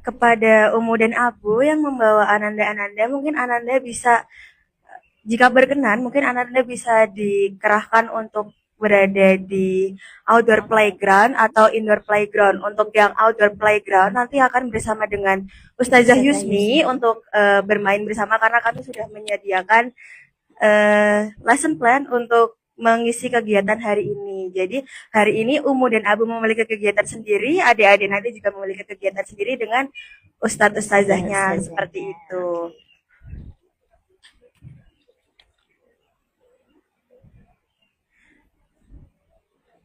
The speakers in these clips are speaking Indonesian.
kepada Umu dan Abu yang membawa Ananda-Ananda, mungkin Ananda bisa, jika berkenan, mungkin Ananda bisa dikerahkan untuk berada di outdoor playground atau indoor playground. Untuk yang outdoor playground nanti akan bersama dengan Ustazah Yusmi untuk bermain bersama karena kami sudah menyediakan lesson plan untuk mengisi kegiatan hari ini. Jadi hari ini Umu dan Abu memiliki kegiatan sendiri, adik-adik nanti juga memiliki kegiatan sendiri dengan ustadz-ustazahnya seperti itu.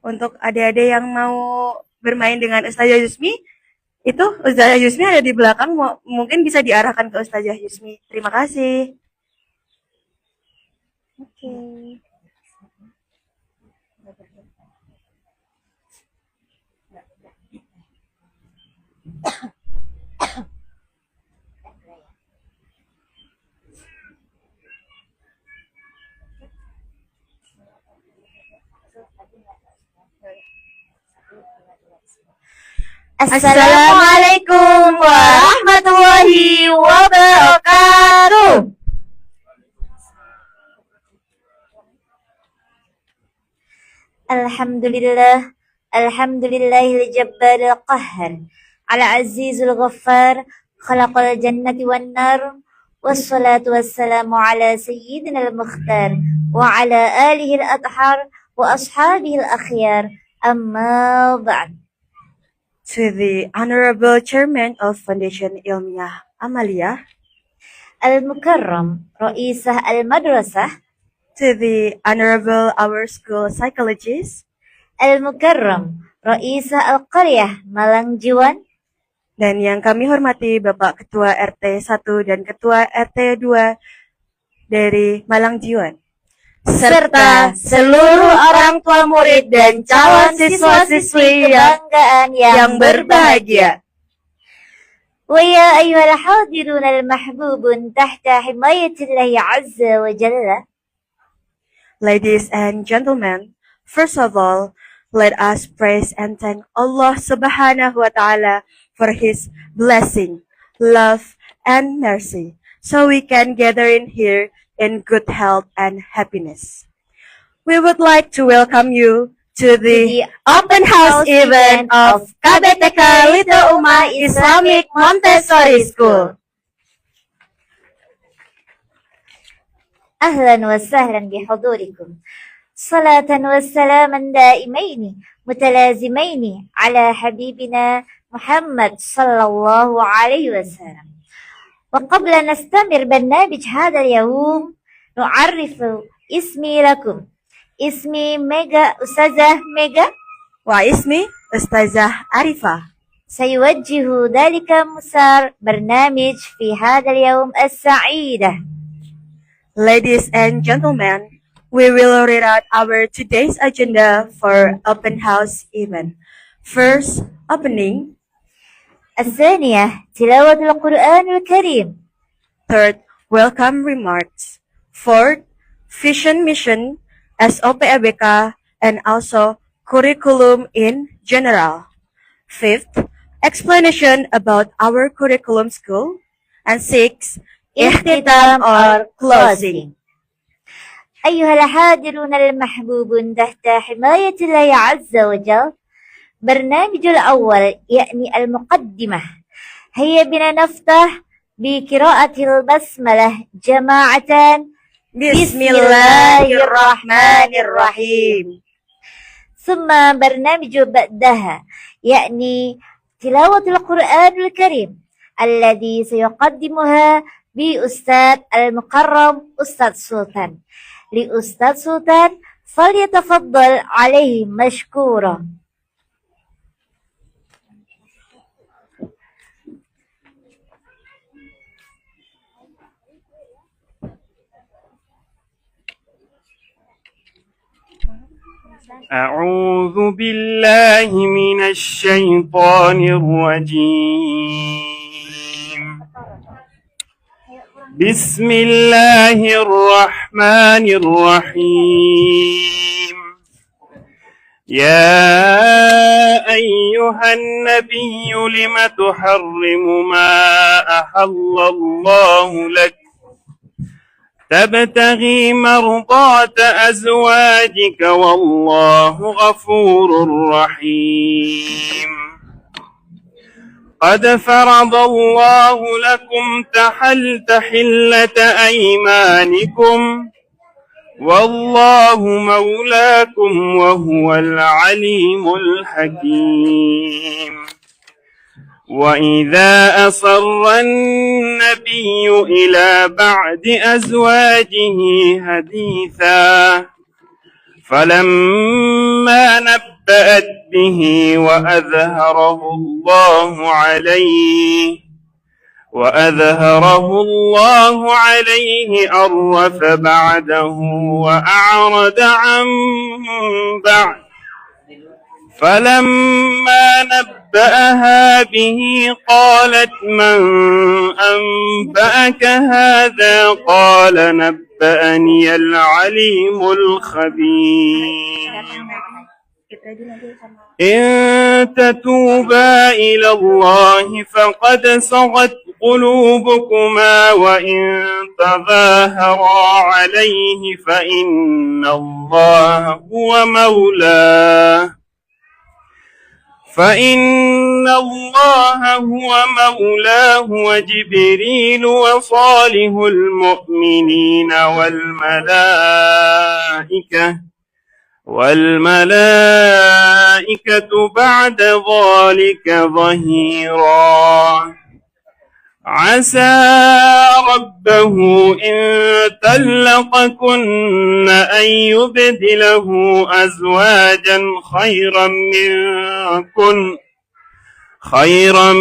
Untuk adik-adik yang mau bermain dengan Ustazah Yusmi, itu Ustazah Yusmi ada di belakang, mungkin bisa diarahkan ke Ustazah Yusmi. Terima kasih. Oke. Assalamualaikum warahmatullahi wabarakatuh. Alhamdulillah, alhamdulillahil jabbaril qahhar, ala azizul ghaffar, khalaqal jannati wan nar, wassalatu wassalamu ala sayyidina al-mukhtar, wa ala alihi al-athhar, wa ashabihi al-akhyar, amma ba'd. To the Honorable Chairman of Foundation Ilmiah Amalia, Al-Mukarram, Raisah Al-Madrasah, to the Honorable Our School Psychologist, Al-Mukarram, Raisah Al-Qaryah Malang Jiwan, dan yang kami hormati Bapak Ketua RT 1 dan Ketua RT 2 dari Malang Jiwan, serta seluruh orang tua murid dan calon siswa-siswi kebanggaan yang berbahagia. Wa ya ayyuhal hadirun al-mahbubun tahta himayatillahi azza wa jalla. Ladies and gentlemen, first of all, let us praise and thank Allah Subhanahu wa Ta'ala for His blessing, love, and mercy, so we can gather in here in good health and happiness. We would like to welcome you to the open house event of KBTK Little Ummah Islamic Montessori School. أهلا وسهلا بحضوركم صلاة وسلاما دائمين متلازمين على حبيبنا محمد صلى الله عليه وسلم. وقبل أن نستمر برنامج هذا اليوم نعرف اسمي لكم. اسمي ميجا، أستاذة ميجا. واسمي أستاذة عريفة. سيوجه ذلك مسار برنامج في هذا اليوم السعيد. Ladies and gentlemen, we will read out our today's agenda for open house event. First, opening. الثانية تلاوة القرآن الكريم. Third, welcome remarks. Fourth, vision mission, SOPABK, and also curriculum in general. Fifth, explanation about our curriculum school. And sixth, اختتام or closing. أيها الحاضرون المحبوبون تحت حماية الله عز وجل، برنامج الأول يعني المقدمة. هيا بنا نفتح بقراءة البسملة جماعة. بسم الله الرحمن الرحيم. ثم برنامج بعدها يعني تلاوة القرآن الكريم الذي سيقدمها بأستاذ المكرم أستاذ سلطان. لأستاذ سلطان فليتفضل عليه مشكورا. أعوذ بالله من الشيطان الرجيم. بسم الله الرحمن الرحيم. يا أيها النبي لم تحرم ما أحل الله لك تبتغي مرضات أزواجك والله غفور رحيم قد فرض الله لكم تحلة أيمانكم والله مولاكم وهو العليم الحكيم وإذا أصر النبي إلى بعد أزواجه حديثا فلما نبأت به وأظهره الله عليه عرف بعده وأعرض عن بعد فلما نبأها به قالت من أنبأك هذا قال نبأني العليم الخبير إن تتوبا إلى الله فقد صغت قلوبكما وإن تظاهرا عليه فإن الله هو مولاه وجبريل وصالح المؤمنين والملائكة بعد ذلك ظهيرا عسى ربه إن طلقكن أن يبدله أزواجا خيرا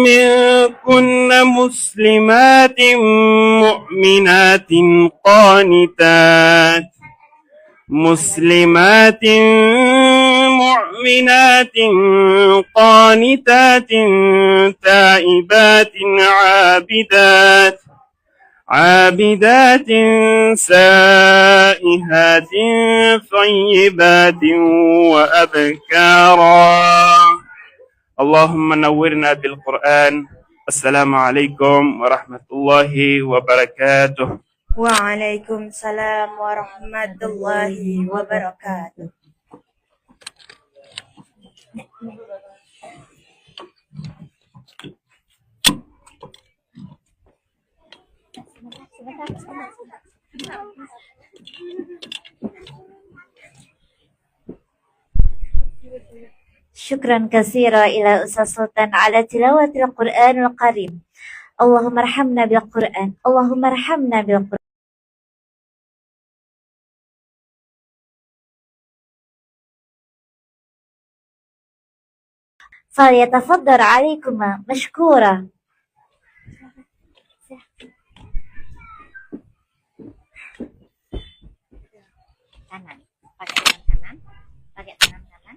منكن مسلمات مؤمنات قانتات تائبات عابدات سائحات طيبات وأبكارا اللهم نورنا بالقرآن. Assalamualaikum warahmatullahi wabarakatuh. Waalaikumsalam warahmatullahi wabarakatuh. شكرا كثيرا إلى أستاذ سلطان على تلاوة القرآن الكريم. اللهم ارحمنا بالقرآن، اللهم ارحمنا بالقرآن. فليتفضل عليكما مشكورا. Kanan, pakai tangan kanan.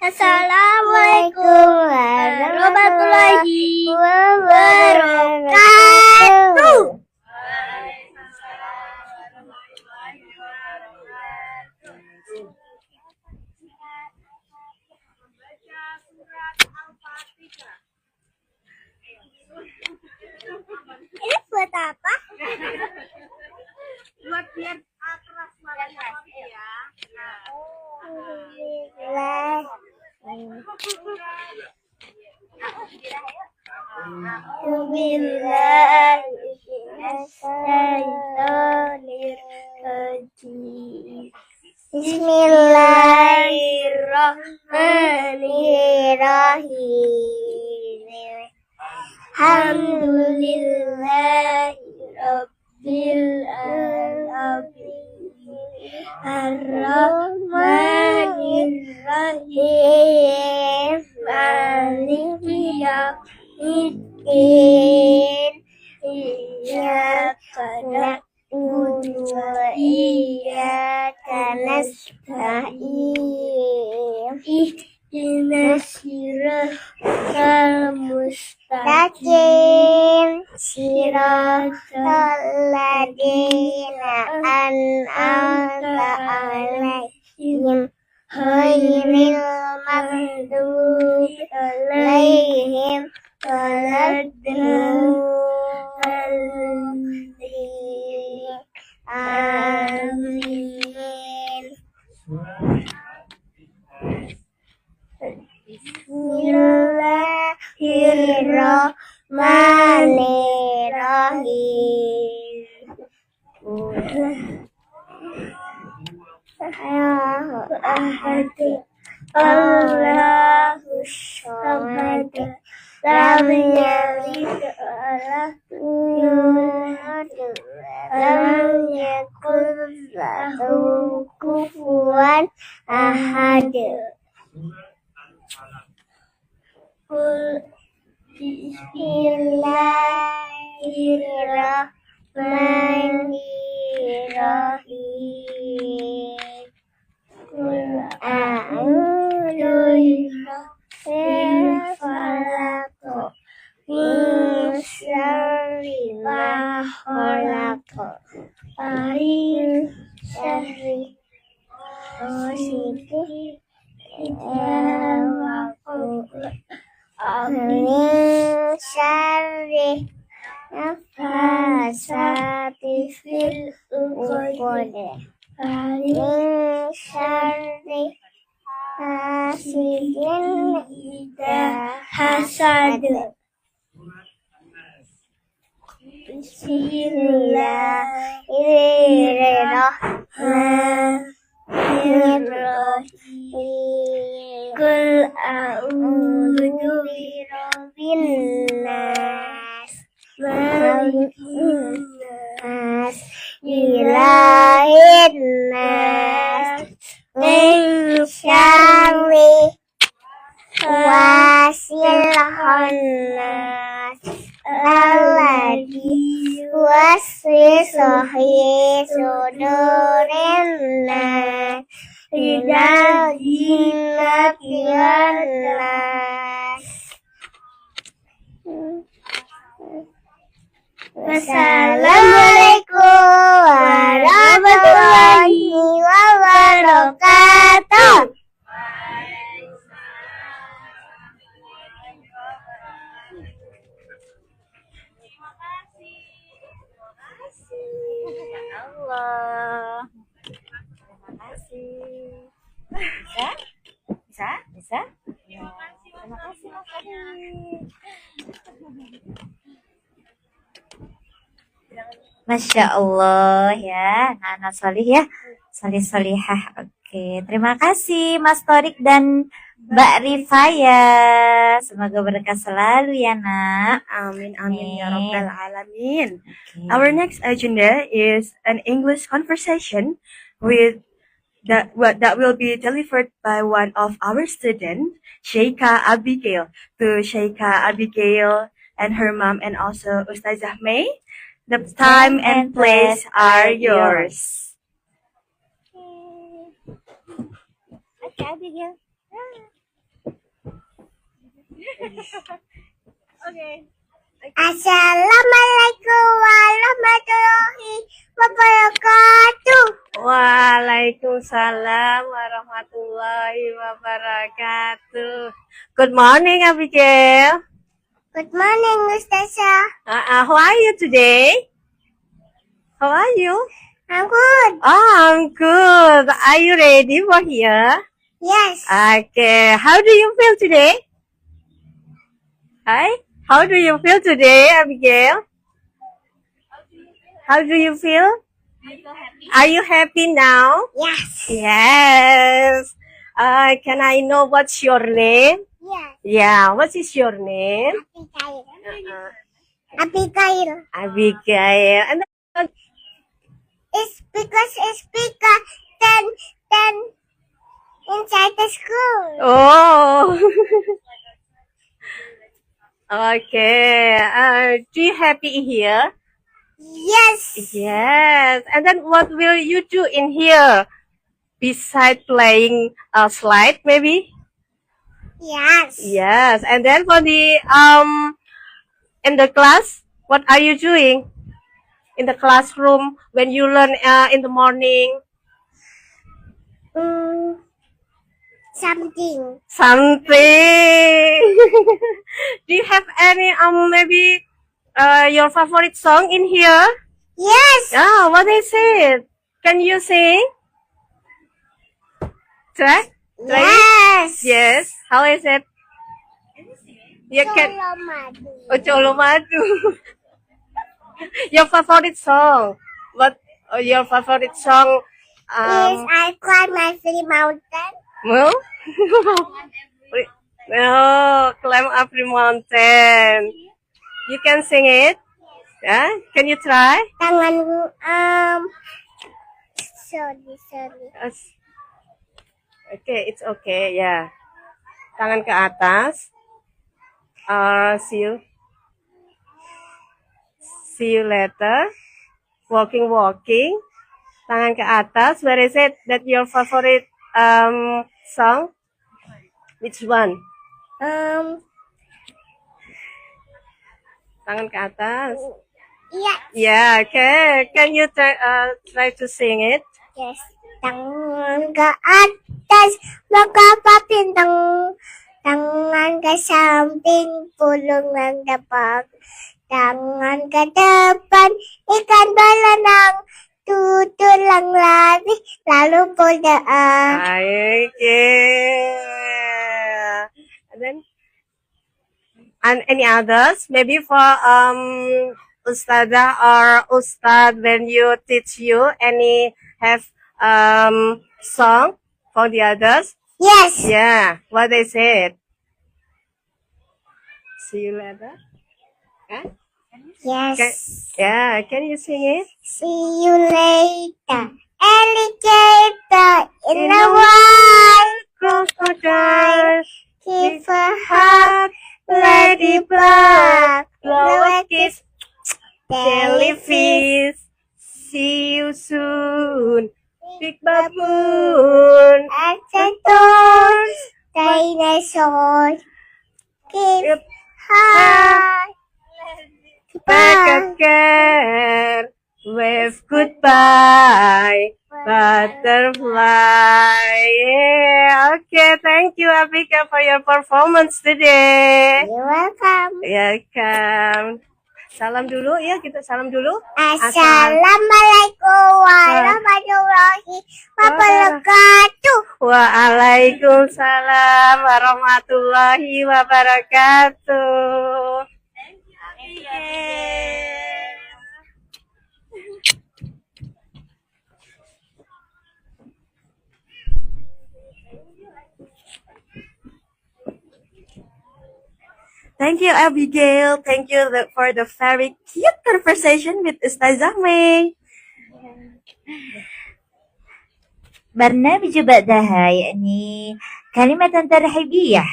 Assalamualaikum warahmatullahi wabarakatuh. Ini buat apa? Buat biar akrab ya. Bismillahirrahmanirrahim. Alhamdulillahirabbil alamin. Ar-Rahmanir-Rahim. Maliki yaumiddin. Iyyaka na'budu wa iyyaka nasta'in. Ihdinas siratal المستقيم صراط الذين أنعمت عليهم غير المغضوب عليهم ولا الضالين آمين. Bismillahirrahmanirrahim. Allahu Ahad, Allahu Samad, lam yalid walam yulad walam yakul lahu kufuwan ahad. Bismillahirrahmanirrahim. Qul a'udzu birabbil falaq min syarri ma khalaq wa min syarri ghasiqin idza waqab min syarri nafasati fil uqad min syarri hasidin idza hasad. Bismillahirrahmanirrahim. Qul a'udzu birabbin nas, malikin nas, ilahin nas, min syarri wasilhan nas, alladzi waswisu fi sudurin nas, minal jinnati wan nas. Wassalamualaikum warahmatullahi wabarakatuh. Allah. Terima kasih. Bisa? Ya. Terima kasih Mas Adi. Masya Allah ya, anak solih ya, solih-solihah. Oke, terima kasih Mas Torik dan Mbak Rifaya. Semoga berkah selalu ya nak. Amin, amin ya rabbal alamin. Oke. Our next agenda is an English conversation with that will be delivered by one of our students, Sheikha Abigail, to Sheikha Abigail and her mom and also Ustazah May. The time and place are yours. Oke, Abigail. Assalamualaikum warahmatullahi wabarakatuh. Waalaikumsalam warahmatullahi wabarakatuh. Good morning, Abigail. Good morning, Ustazah. How are you today? How are you? I'm good. Oh, I'm good. Are you ready for here? Yes. Okay. How do you feel today? Hi. How do you feel today, Abigail? How do you feel? Are you happy now? Yes. Yes. Can I know what's your name? Yes. Yeah. What is your name? Abigail. Abigail. Abigail. And It's because it's bigger than inside the school. oh. Okay. Do you happy here? Yes. Yes. And then what will you do in here? Besides playing a slide, maybe? Yes. Yes. And then for the in the class, what are you doing in the classroom when you learn in the morning? Something. Something. Do you have any maybe your favorite song in here? Yes. Oh, what is it? Can you sing? Try? Try it? Yes. Yes. How is it? You can. Solo madu. Oh, Cholo Madu. Your favorite song? What? Your favorite song? Yes, I climb my free mountain. Well? No, climb up the mountain. You can sing it? Yeah? Can you try? Tanganku, sorry. Okay, it's okay. Yeah. Tangan ke atas. See you later. Walking. Tangan ke atas. Where is it? That your favorite song? Which one? Tangan ke atas. Yeah. Yeah. Okay. Can you try to sing it? Yes. Tangan ke atas, maka papintang. Tangan ke samping, pulung ang dapat. Tangan ke depan, ikan berenang. Tutulang lari, lalu berdoa. Okay. And any others? Maybe for Ustazah or Ustad when you teach you any have song for the others? Yes. Yeah. What they said? See you later. Huh? Yes. Yeah. Can you sing it? See you later. Alligator in the wild. Crocodile. Give a hug. Ladybug. Blow a kiss. Jellyfish. See you soon. Big baboon. Acetons. Dinosaurs. Give hug. Back again. Wave goodbye. Butterfly. Yeah. Okay. Thank you, Abika, for your performance today. You're welcome. Welcome. Salam dulu ya, kita salam dulu. Assalamualaikum warahmatullahi wabarakatuh. Waalaikumsalam warahmatullahi wabarakatuh. Thank you, Abigail. Thank you for the very cute conversation with Ustazah May. برنامج بعدها يعني كلمة ترحيبية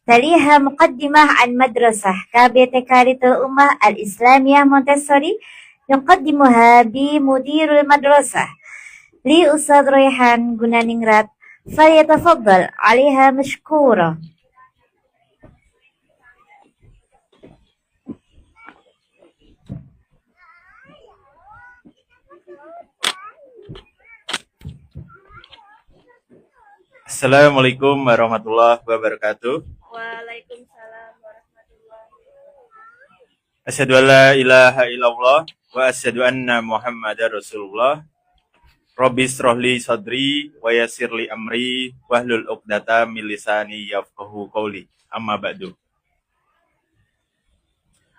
تليها مقدمة عن مدرسة كابيتكارية الأمة الإسلامية مونتسوري يقدمها بمدير المدرسة لأستاذ ريحان جنانينغرات فليتفضل عليها مشكورة. Assalamualaikum warahmatullahi wabarakatuh. Waalaikumsalam warahmatullahi wabarakatuh. Asyhadu an la ilaha illallah wa asyhadu anna Muhammadar Rasulullah. Rabbi shrahli sadri wa yassirli amri wahlul 'uqdatam min lisani yafqahu qawli. Amma ba'du.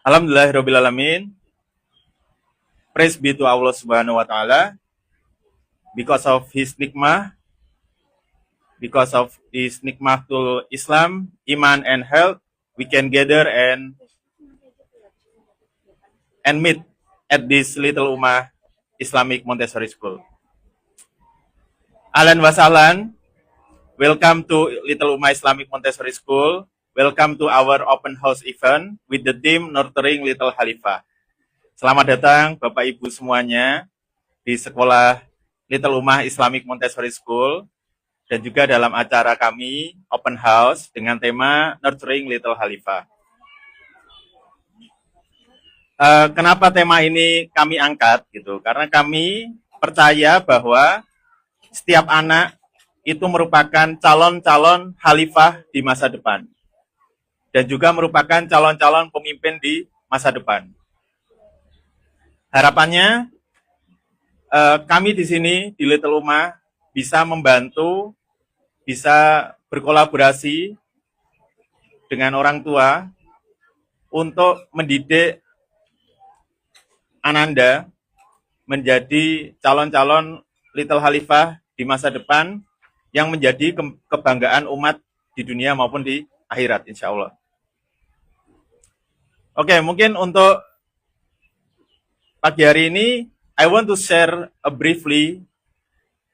Alhamdulillahirabbil alamin. Praise be to Allah Subhanahu wa taala. Because of his nikmah, because of this nikmatul Islam, iman and health, we can gather and meet at this Little Ummah Islamic Montessori School. Ahlan wa sahlan. Welcome to Little Ummah Islamic Montessori School. Welcome to our open house event with the theme Nurturing Little Khalifah. Selamat datang Bapak Ibu semuanya di sekolah Little Ummah Islamic Montessori School. dan juga dalam acara kami Open House dengan tema Nurturing Little Khalifah. Kenapa tema ini kami angkat gitu? Karena kami percaya bahwa setiap anak itu merupakan calon-calon khalifah di masa depan dan juga merupakan calon-calon pemimpin di masa depan. Harapannya kami di sini di Little Ummah bisa membantu, bisa berkolaborasi dengan orang tua untuk mendidik Ananda menjadi calon-calon Little Khalifah di masa depan yang menjadi kebanggaan umat di dunia maupun di akhirat, insya Allah. Oke, mungkin untuk pagi hari ini, I want to share briefly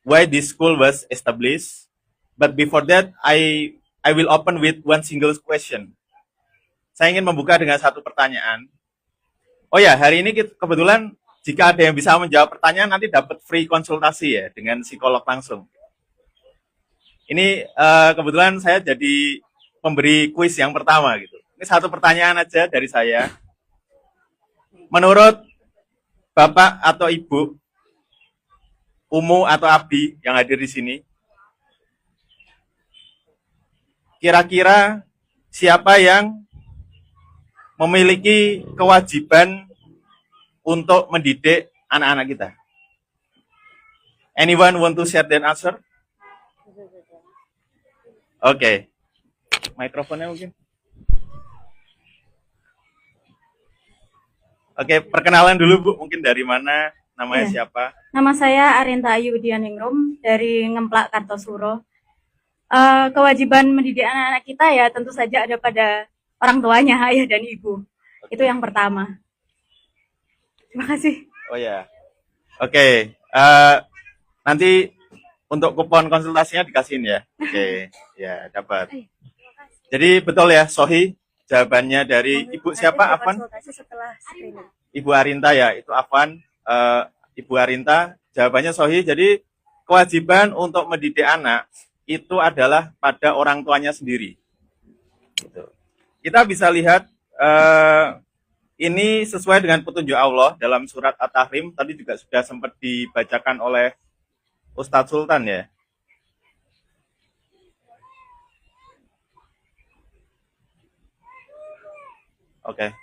why this school was established. But before that, I will open with one single question. Saya ingin membuka dengan satu pertanyaan. Oh ya, hari ini kebetulan jika ada yang bisa menjawab pertanyaan nanti dapat free konsultasi ya dengan psikolog langsung. Ini kebetulan saya jadi pemberi kuis yang pertama gitu. Ini satu pertanyaan aja dari saya. Menurut Bapak atau Ibu, Umu atau Abi yang hadir di sini, kira-kira siapa yang memiliki kewajiban untuk mendidik anak-anak kita? Anyone want to share that answer? Oke. Mikrofonnya mungkin. Oke, perkenalan dulu Bu, mungkin dari mana, namanya siapa? Nama saya Arinta Ayu Widianingrum dari Ngemplak Kartosuro. Kewajiban mendidik anak-anak kita ya tentu saja ada pada orang tuanya, ayah dan ibu. Itu yang pertama. Terima kasih. Oh ya. Oke. Nanti untuk kupon konsultasinya dikasihin ya. Oke. Ya, dapat. Jadi betul ya, Sohi. Jawabannya dari Ibu siapa, Afan? Ibu Arinta ya, itu Afan. Ibu Arinta, jawabannya Sohi. Jadi kewajiban untuk mendidik anak itu adalah pada orang tuanya sendiri. Gitu. Kita bisa lihat ini sesuai dengan petunjuk Allah dalam surat At-Tahrim. Tadi juga sudah sempat dibacakan oleh Ustadz Sultan ya. Oke.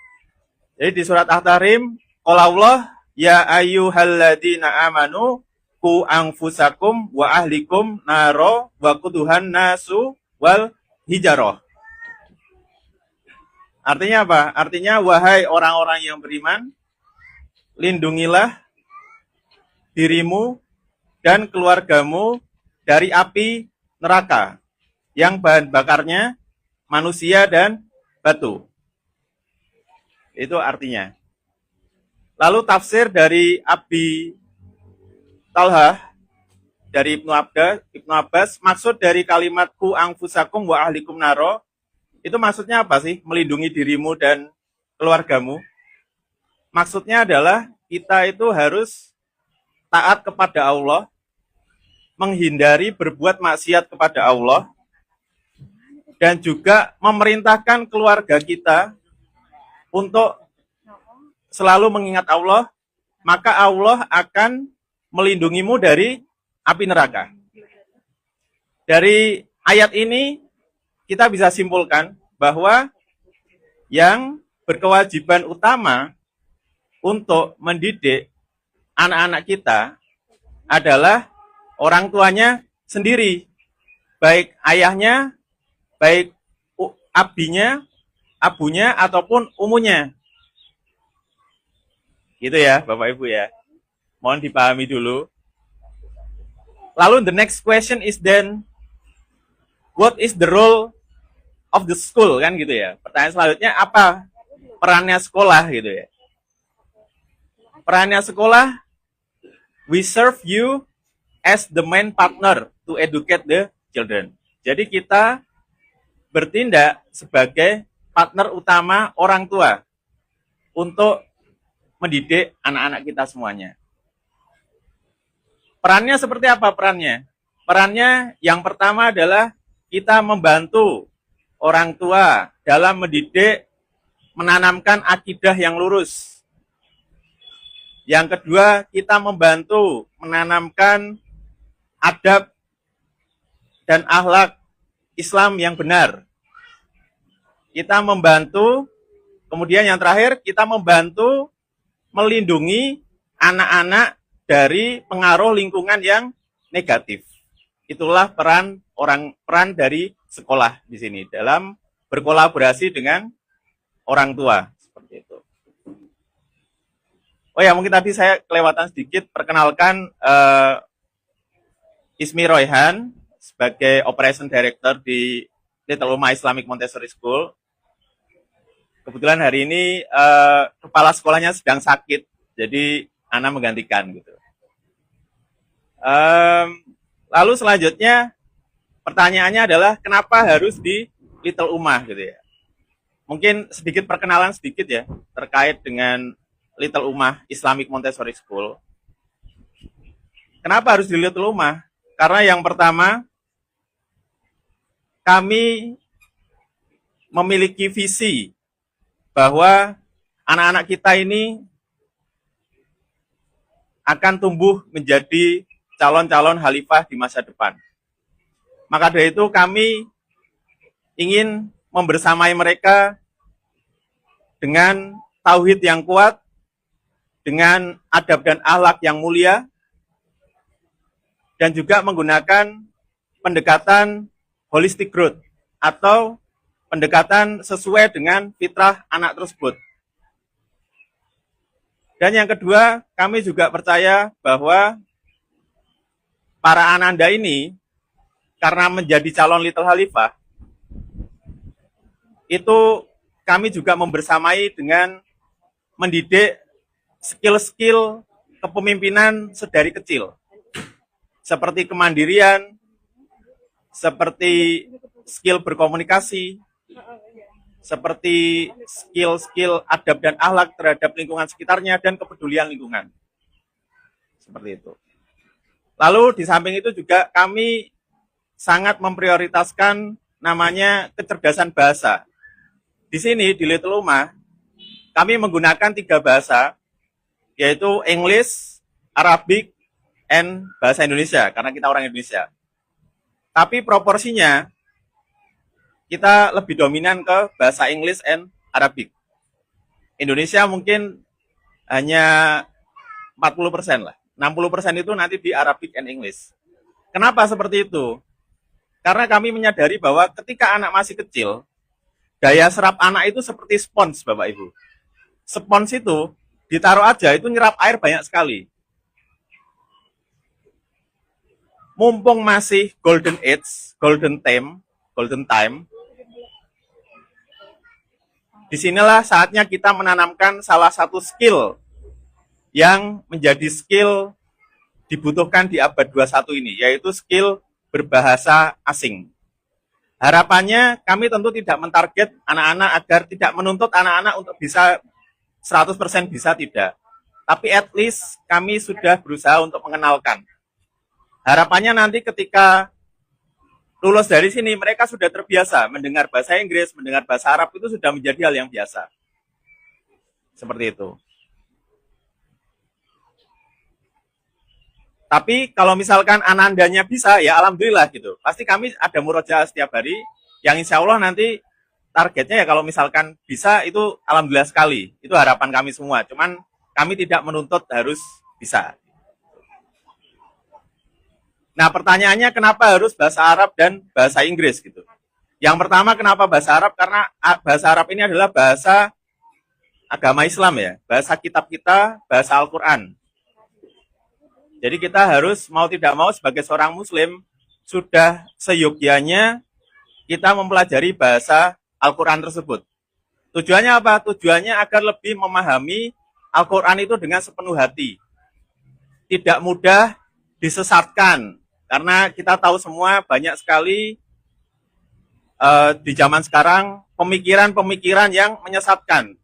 Jadi di surat At-Tahrim, qala Allah, ya ayyuhalladzina amanu qu anfusakum wa ahlikum naro wa quduhan nasu wal hijarah. Artinya apa? Artinya wahai orang-orang yang beriman, lindungilah dirimu dan keluargamu dari api neraka yang bahan bakarnya manusia dan batu. Itu artinya. Lalu tafsir dari Abi Talhah dari Ibnu Abbas, maksud dari kalimat ku anfusakum wa ahlikum naro, itu maksudnya apa sih? Melindungi dirimu dan keluargamu. Maksudnya adalah kita itu harus taat kepada Allah, menghindari berbuat maksiat kepada Allah, dan juga memerintahkan keluarga kita untuk selalu mengingat Allah, maka Allah akan melindungimu dari api neraka. Dari ayat ini kita bisa simpulkan bahwa yang berkewajiban utama untuk mendidik anak-anak kita adalah orang tuanya sendiri, baik ayahnya, baik abinya, abunya, ataupun umunya. Gitu ya, Bapak Ibu ya. Mohon dipahami dulu. Lalu the next question is then, what is the role of the school, kan gitu ya. Pertanyaan selanjutnya, apa perannya sekolah gitu ya. Perannya sekolah, we serve you as the main partner to educate the children. Jadi kita bertindak sebagai partner utama orang tua untuk mendidik anak-anak kita semuanya. Perannya seperti apa perannya? Perannya yang pertama adalah kita membantu orang tua dalam mendidik, menanamkan akidah yang lurus. Yang kedua, kita membantu menanamkan adab dan akhlak Islam yang benar. Kita membantu, kemudian yang terakhir, kita membantu melindungi anak-anak dari pengaruh lingkungan yang negatif. Itulah peran dari sekolah di sini dalam berkolaborasi dengan orang tua seperti itu. Oh ya, mungkin tadi saya kelewatan sedikit perkenalkan Ismi Royhan sebagai Operation Director di Little Uma Islamic Montessori School. Kebetulan hari ini kepala sekolahnya sedang sakit, jadi Ana menggantikan gitu. Lalu selanjutnya pertanyaannya adalah kenapa harus di Little Uma gitu ya. Mungkin sedikit perkenalan sedikit ya terkait dengan Little Uma Islamic Montessori School. Kenapa harus di Little Uma? Karena yang pertama kami memiliki visi bahwa anak-anak kita ini akan tumbuh menjadi calon-calon khalifah di masa depan. Maka dari itu kami ingin membersamai mereka dengan tauhid yang kuat, dengan adab dan akhlak yang mulia, dan juga menggunakan pendekatan holistic growth atau pendekatan sesuai dengan fitrah anak tersebut. Dan yang kedua, kami juga percaya bahwa para ananda ini, karena menjadi calon Little Khalifah, itu kami juga membersamai dengan mendidik skill-skill kepemimpinan sedari kecil. Seperti kemandirian, seperti skill berkomunikasi, seperti skill-skill adab dan akhlak terhadap lingkungan sekitarnya, dan kepedulian lingkungan. Seperti itu. Lalu di samping itu juga kami sangat memprioritaskan namanya kecerdasan bahasa. Di sini, di Little Uma, kami menggunakan 3 bahasa, yaitu English, Arabic, and bahasa Indonesia, karena kita orang Indonesia. Tapi proporsinya, kita lebih dominan ke bahasa English and Arabic. Indonesia mungkin hanya 40% lah. 60% itu nanti di Arabic and English. Kenapa seperti itu? Karena kami menyadari bahwa ketika anak masih kecil, daya serap anak itu seperti spons, Bapak Ibu. Spons itu ditaruh aja, itu nyerap air banyak sekali. Mumpung masih golden age, golden time, disinilah saatnya kita menanamkan salah satu skill yang menjadi skill dibutuhkan di abad 21 ini, yaitu skill berbahasa asing. Harapannya kami tentu tidak mentarget anak-anak agar tidak menuntut anak-anak untuk bisa 100% bisa, tidak. Tapi at least kami sudah berusaha untuk mengenalkan. Harapannya nanti ketika lulus dari sini, mereka sudah terbiasa mendengar bahasa Inggris, mendengar bahasa Arab, itu sudah menjadi hal yang biasa. Seperti itu. Tapi kalau misalkan anandanya bisa, ya alhamdulillah gitu. Pasti kami ada murojaah setiap hari, yang insya Allah nanti targetnya ya kalau misalkan bisa, itu alhamdulillah sekali. Itu harapan kami semua. Cuman kami tidak menuntut harus bisa. Nah, pertanyaannya kenapa harus bahasa Arab dan bahasa Inggris gitu. Yang pertama, kenapa bahasa Arab? Karena bahasa Arab ini adalah bahasa agama Islam ya. Bahasa kitab kita, bahasa Al-Quran. Jadi kita harus mau tidak mau sebagai seorang muslim, sudah seyogyanya kita mempelajari bahasa Al-Quran tersebut. Tujuannya apa? Tujuannya agar lebih memahami Al-Quran itu dengan sepenuh hati. Tidak mudah disesatkan. Karena kita tahu semua banyak sekali di zaman sekarang pemikiran-pemikiran yang menyesatkan.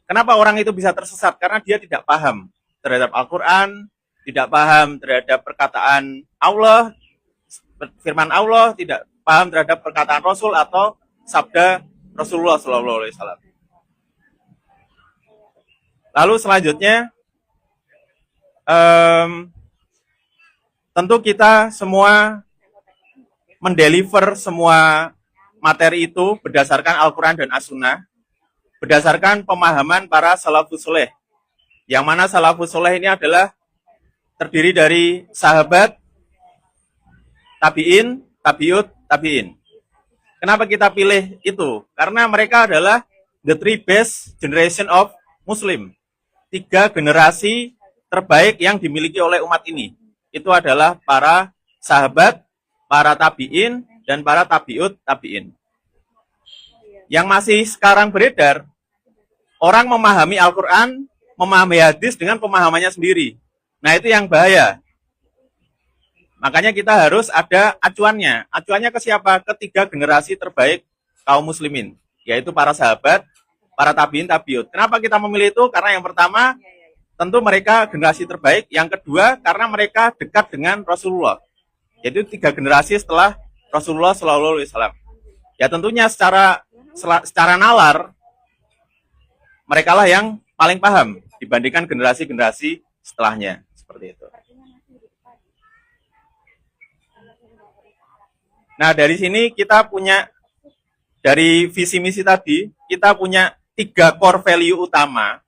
Kenapa orang itu bisa tersesat? Karena dia tidak paham terhadap Al-Quran, tidak paham terhadap perkataan Allah, firman Allah, tidak paham terhadap perkataan Rasul atau sabda Rasulullah SAW. Lalu selanjutnya, tentu kita semua mendeliver semua materi itu berdasarkan Al-Quran dan As-Sunnah, berdasarkan pemahaman para salafus soleh. Yang mana salafus soleh ini adalah terdiri dari sahabat, tabi'in, tabi'ut, tabi'in. Kenapa kita pilih itu? Karena mereka adalah the three best generation of Muslim. 3 generasi terbaik yang dimiliki oleh umat ini. Itu adalah para sahabat, para tabi'in, dan para tabi'ut, tabi'in. Yang masih sekarang beredar, orang memahami Al-Quran, memahami hadis dengan pemahamannya sendiri. Nah, itu yang bahaya. Makanya kita harus ada acuannya. Acuannya ke siapa? Ke 3 generasi terbaik kaum muslimin, yaitu para sahabat, para tabi'in, tabi'ut. Kenapa kita memilih itu? Karena yang pertama, tentu mereka generasi terbaik. Yang kedua, karena mereka dekat dengan Rasulullah. Jadi 3 generasi setelah Rasulullah SAW. Ya tentunya secara nalar, mereka lah yang paling paham dibandingkan generasi-generasi setelahnya. Seperti itu. Nah, dari sini kita punya, dari visi misi tadi, kita punya 3 core value utama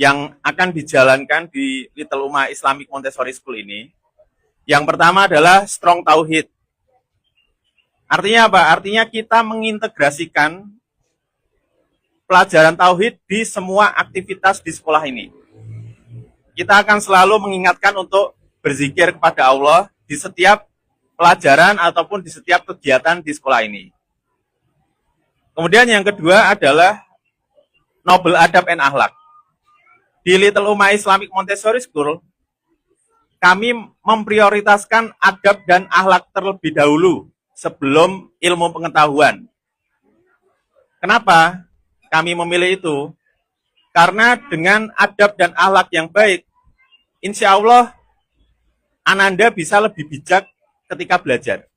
yang akan dijalankan di Little Ummah Islamic Montessori School ini. Yang pertama adalah strong tauhid. Artinya apa? Artinya kita mengintegrasikan pelajaran tauhid di semua aktivitas di sekolah ini. Kita akan selalu mengingatkan untuk berzikir kepada Allah di setiap pelajaran ataupun di setiap kegiatan di sekolah ini. Kemudian yang kedua adalah Noble Adab and Akhlak. Di Little Ummah Islamic Montessori School, kami memprioritaskan adab dan akhlak terlebih dahulu sebelum ilmu pengetahuan. Kenapa kami memilih itu? Karena dengan adab dan akhlak yang baik, insya Allah Ananda bisa lebih bijak ketika belajar.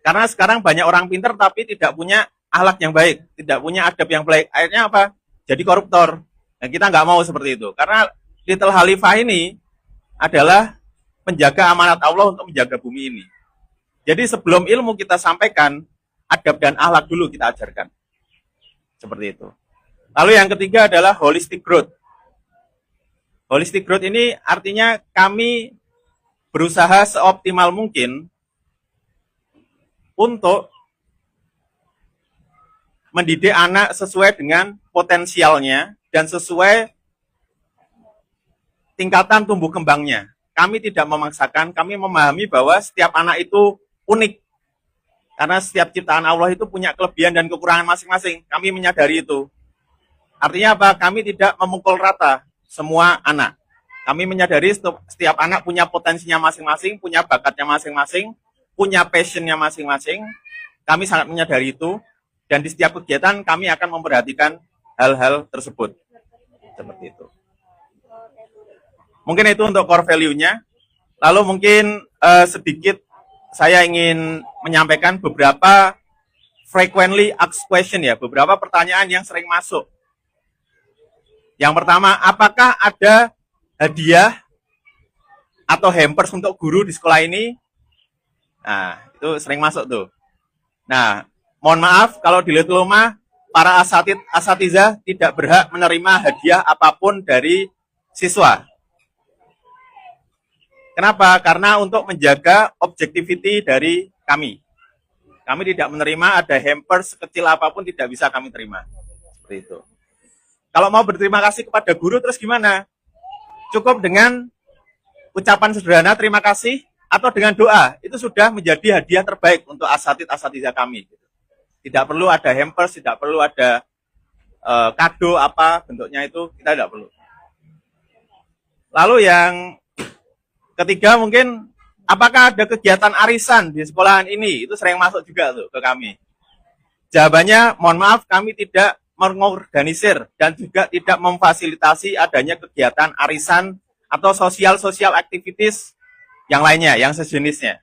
Karena sekarang banyak orang pintar tapi tidak punya akhlak yang baik, tidak punya adab yang baik. Akhirnya apa? Jadi koruptor. Nah, kita nggak mau seperti itu. Karena Little Khalifah ini adalah menjaga amanat Allah untuk menjaga bumi ini. Jadi sebelum ilmu kita sampaikan, adab dan akhlak dulu kita ajarkan. Seperti itu. Lalu yang ketiga adalah holistic growth. Holistic growth ini artinya kami berusaha seoptimal mungkin untuk mendidik anak sesuai dengan potensialnya dan sesuai tingkatan tumbuh kembangnya. Kami tidak memaksakan, kami memahami bahwa setiap anak itu unik. Karena setiap ciptaan Allah itu punya kelebihan dan kekurangan masing-masing. Kami menyadari itu. Artinya apa? Kami tidak memukul rata semua anak. Kami menyadari setiap anak punya potensinya masing-masing, punya bakatnya masing-masing, punya passionnya masing-masing. Kami sangat menyadari itu. Dan di setiap kegiatan kami akan memperhatikan hal-hal tersebut. Seperti itu. Mungkin itu untuk core value-nya. Lalu mungkin sedikit saya ingin menyampaikan beberapa frequently asked question ya, beberapa pertanyaan yang sering masuk. Yang pertama, apakah ada hadiah atau hampers untuk guru di sekolah ini? Nah, itu sering masuk tuh. Nah, mohon maaf kalau di Little Ummah, para asatidzah tidak berhak menerima hadiah apapun dari siswa. Kenapa? Karena untuk menjaga objectivity dari kami. Kami tidak menerima ada hampers sekecil apapun, tidak bisa kami terima. Seperti itu. Kalau mau berterima kasih kepada guru, terus gimana? Cukup dengan ucapan sederhana terima kasih atau dengan doa. Itu sudah menjadi hadiah terbaik untuk asatidzah kami. Tidak perlu ada hampers, tidak perlu ada kado apa bentuknya itu, kita tidak perlu. Lalu yang ketiga mungkin, apakah ada kegiatan arisan di sekolahan ini? Itu sering masuk juga tuh ke kami. Jawabannya, mohon maaf, kami tidak mengorganisir dan juga tidak memfasilitasi adanya kegiatan arisan atau sosial activities yang lainnya, yang sejenisnya.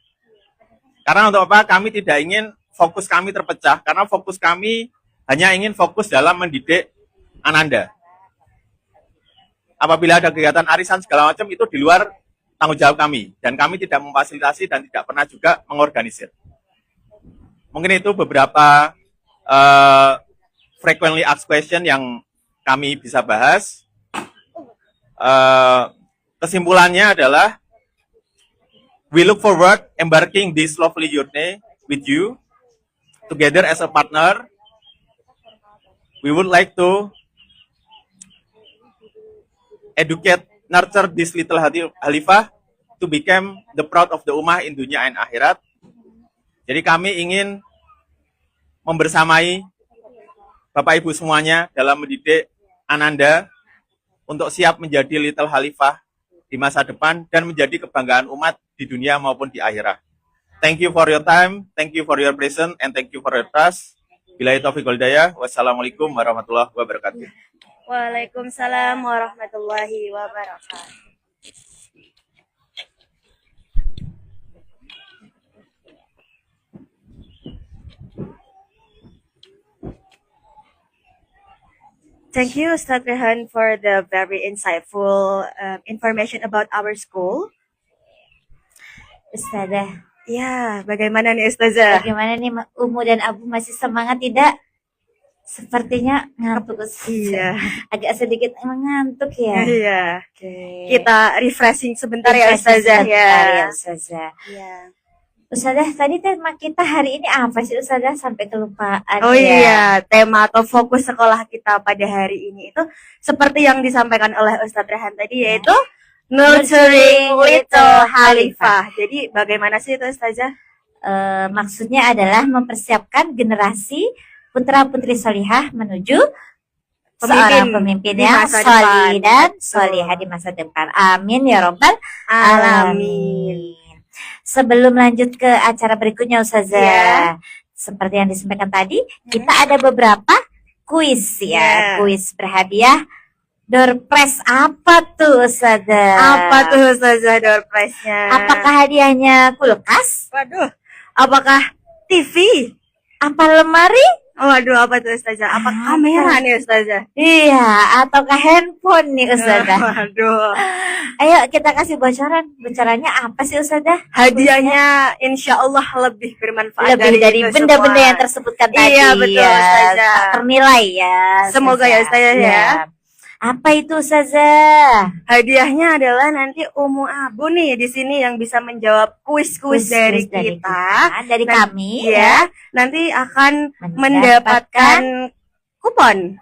Karena untuk apa? Kami tidak ingin fokus kami terpecah, karena fokus kami hanya ingin fokus dalam mendidik Ananda. Apabila ada kegiatan arisan segala macam itu di luar tanggung jawab kami, dan kami tidak memfasilitasi dan tidak pernah juga mengorganisir. Mungkin itu beberapa frequently asked question yang kami bisa bahas. Kesimpulannya adalah we look forward embarking this lovely journey with you together as a partner. We would like to educate, nurture this little Khalifah to become the proud of the ummah in dunia and akhirat. Jadi kami ingin membersamai Bapak Ibu semuanya dalam mendidik Ananda untuk siap menjadi little Khalifah di masa depan dan menjadi kebanggaan umat di dunia maupun di akhirat. Thank you for your time, thank you for your presence, and thank you for your trust. Billahi taufiq wal hidayah. Wassalamualaikum warahmatullahi wabarakatuh. Waalaikumsalam warahmatullahi wabarakatuh. Thank you, Ustadz Rehan, for the very insightful information about our school. Ustazah, Ya, bagaimana nih Ustazah? bagaimana nih Umu dan Abu, masih semangat tidak? Sepertinya ngantuk Ustazah. Iya, Agak sedikit mengantuk ya. iya. Oke. Kita refreshing sebentar ya Refreshing Ustazah ya. sebentar ya Ustazah. Iya. Ustazah, tadi tema kita hari ini apa sih Ustazah? Sampai kelupaan Oh ya. iya, tema atau fokus sekolah kita pada hari ini itu seperti yang disampaikan oleh Ustadz Rehan tadi, yaitu Nurturing Little Khalifah. Jadi bagaimana sih itu Ustazah? Maksudnya adalah mempersiapkan generasi putra-putri solihah menuju seorang pemimpin di yang masa solih depan. dan Betul. solihah di masa depan. Amin ya robbal Alamin. alamin. Sebelum lanjut ke acara berikutnya Ustazah, Ya. seperti yang disampaikan tadi, kita ada beberapa kuis Ya. ya, kuis berhadiah door prize. Apa tuh Ustazah? Apa tuh Ustazah door prize-nya? Apakah hadiahnya kulkas? Waduh, apakah TV? Apa lemari? Waduh, apa tuh Ustazah? Apa Apa? kamera nih Ustazah? Iya, ataukah handphone nih Ustazah? Waduh. Ayo kita kasih bocoran. Bocorannya apa sih Ustazah? Hadiahnya insya Allah lebih bermanfaat Lebih dari itu benda-benda semua. yang tersebutkan tadi. Iya, betul, ya. Ustazah. Tak ternilai ya. Semoga ya, Ustazah, ya. Iya. Apa itu Ustazah? Hadiahnya adalah nanti Umu Abu nih di sini yang bisa menjawab kuis-kuis dari kita. Dari Dan- kami Ya, nanti akan mendapatkan mendapatkan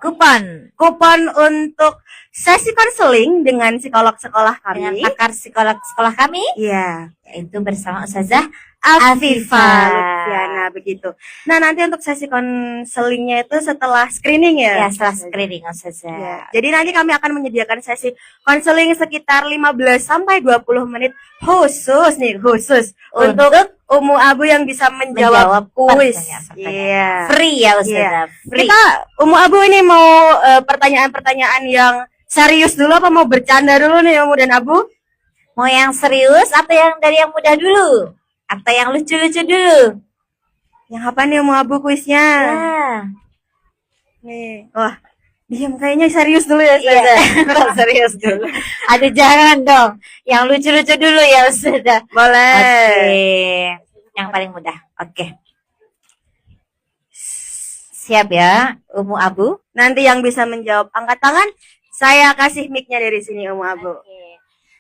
kupon. kupon Untuk sesi konseling dengan psikolog sekolah dengan kami. pakar psikolog sekolah kami, Iya, yaitu bersama Ustazah Afifah Afifah. Lutfiana begitu. Nah, nanti untuk sesi konselingnya itu setelah screening ya. ya setelah screening Ustazah. Ya, jadi nanti kami akan menyediakan sesi konseling sekitar 15 sampai 20 menit khusus untuk Umu Abu yang bisa menjawab kuis. pertanyaan-pertanyaan. Iya. Free ya Ustazah, free. Kita Umu Abu ini mau pertanyaan-pertanyaan yang serius dulu apa mau bercanda dulu nih Umu dan Abu? Mau yang serius atau yang dari yang mudah dulu? Atau yang lucu-lucu dulu? Yang apa nih Umu Abu kuisnya? Nah, Nih. Wah, diam kayaknya serius dulu ya iya. Ustazah. Serius dulu. Aduh jangan dong. Yang lucu-lucu dulu ya Ustazah. Boleh. Oke. Yang paling mudah. Oke. Siap ya, Umu Abu. Nanti yang bisa menjawab angkat tangan, saya kasih mic-nya dari sini Umu Abu.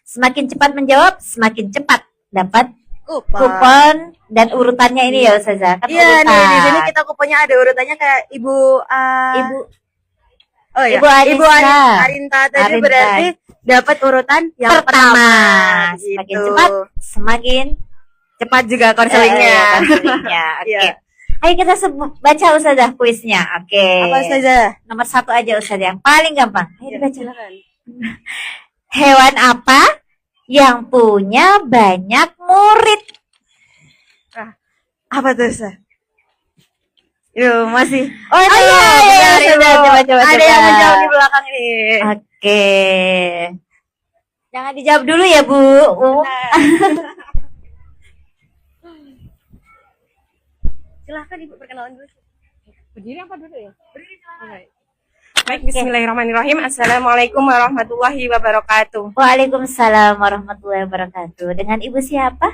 Semakin cepat menjawab, semakin cepat dapat Kupon. kupon dan urutannya ini ya Ustazah. Kan Iya nih, urutan. di sini kita kuponnya ada urutannya kayak Ibu Ibu Oh ya, Ibu Arinta. Ibu Arinta tadi Arinta. berarti dapat urutan yang pertama. gitu. Semakin cepat, semakin Cepat juga konselingnya. konselingnya. Oke. Iya. Ayo kita baca Ustazah kuisnya. Oke. Apa saja? Nomor 1 aja Ustazah, yang paling gampang. Ayo Iya, dibaca. silakan. Hewan apa yang punya banyak murid? Apa tuh, Ustaz? Yuk, masih. Oh, iya, iya, coba. Ada yang menjawab di belakang ini. Oke. Jangan dijawab dulu ya, Bu. Silahkan Ibu perkenalan dulu. Berdiri apa duduk ya? Berdiri silahkan. Baik, bismillahirrahmanirrahim. Assalamualaikum warahmatullahi wabarakatuh. Waalaikumsalam warahmatullahi wabarakatuh. Dengan Ibu siapa?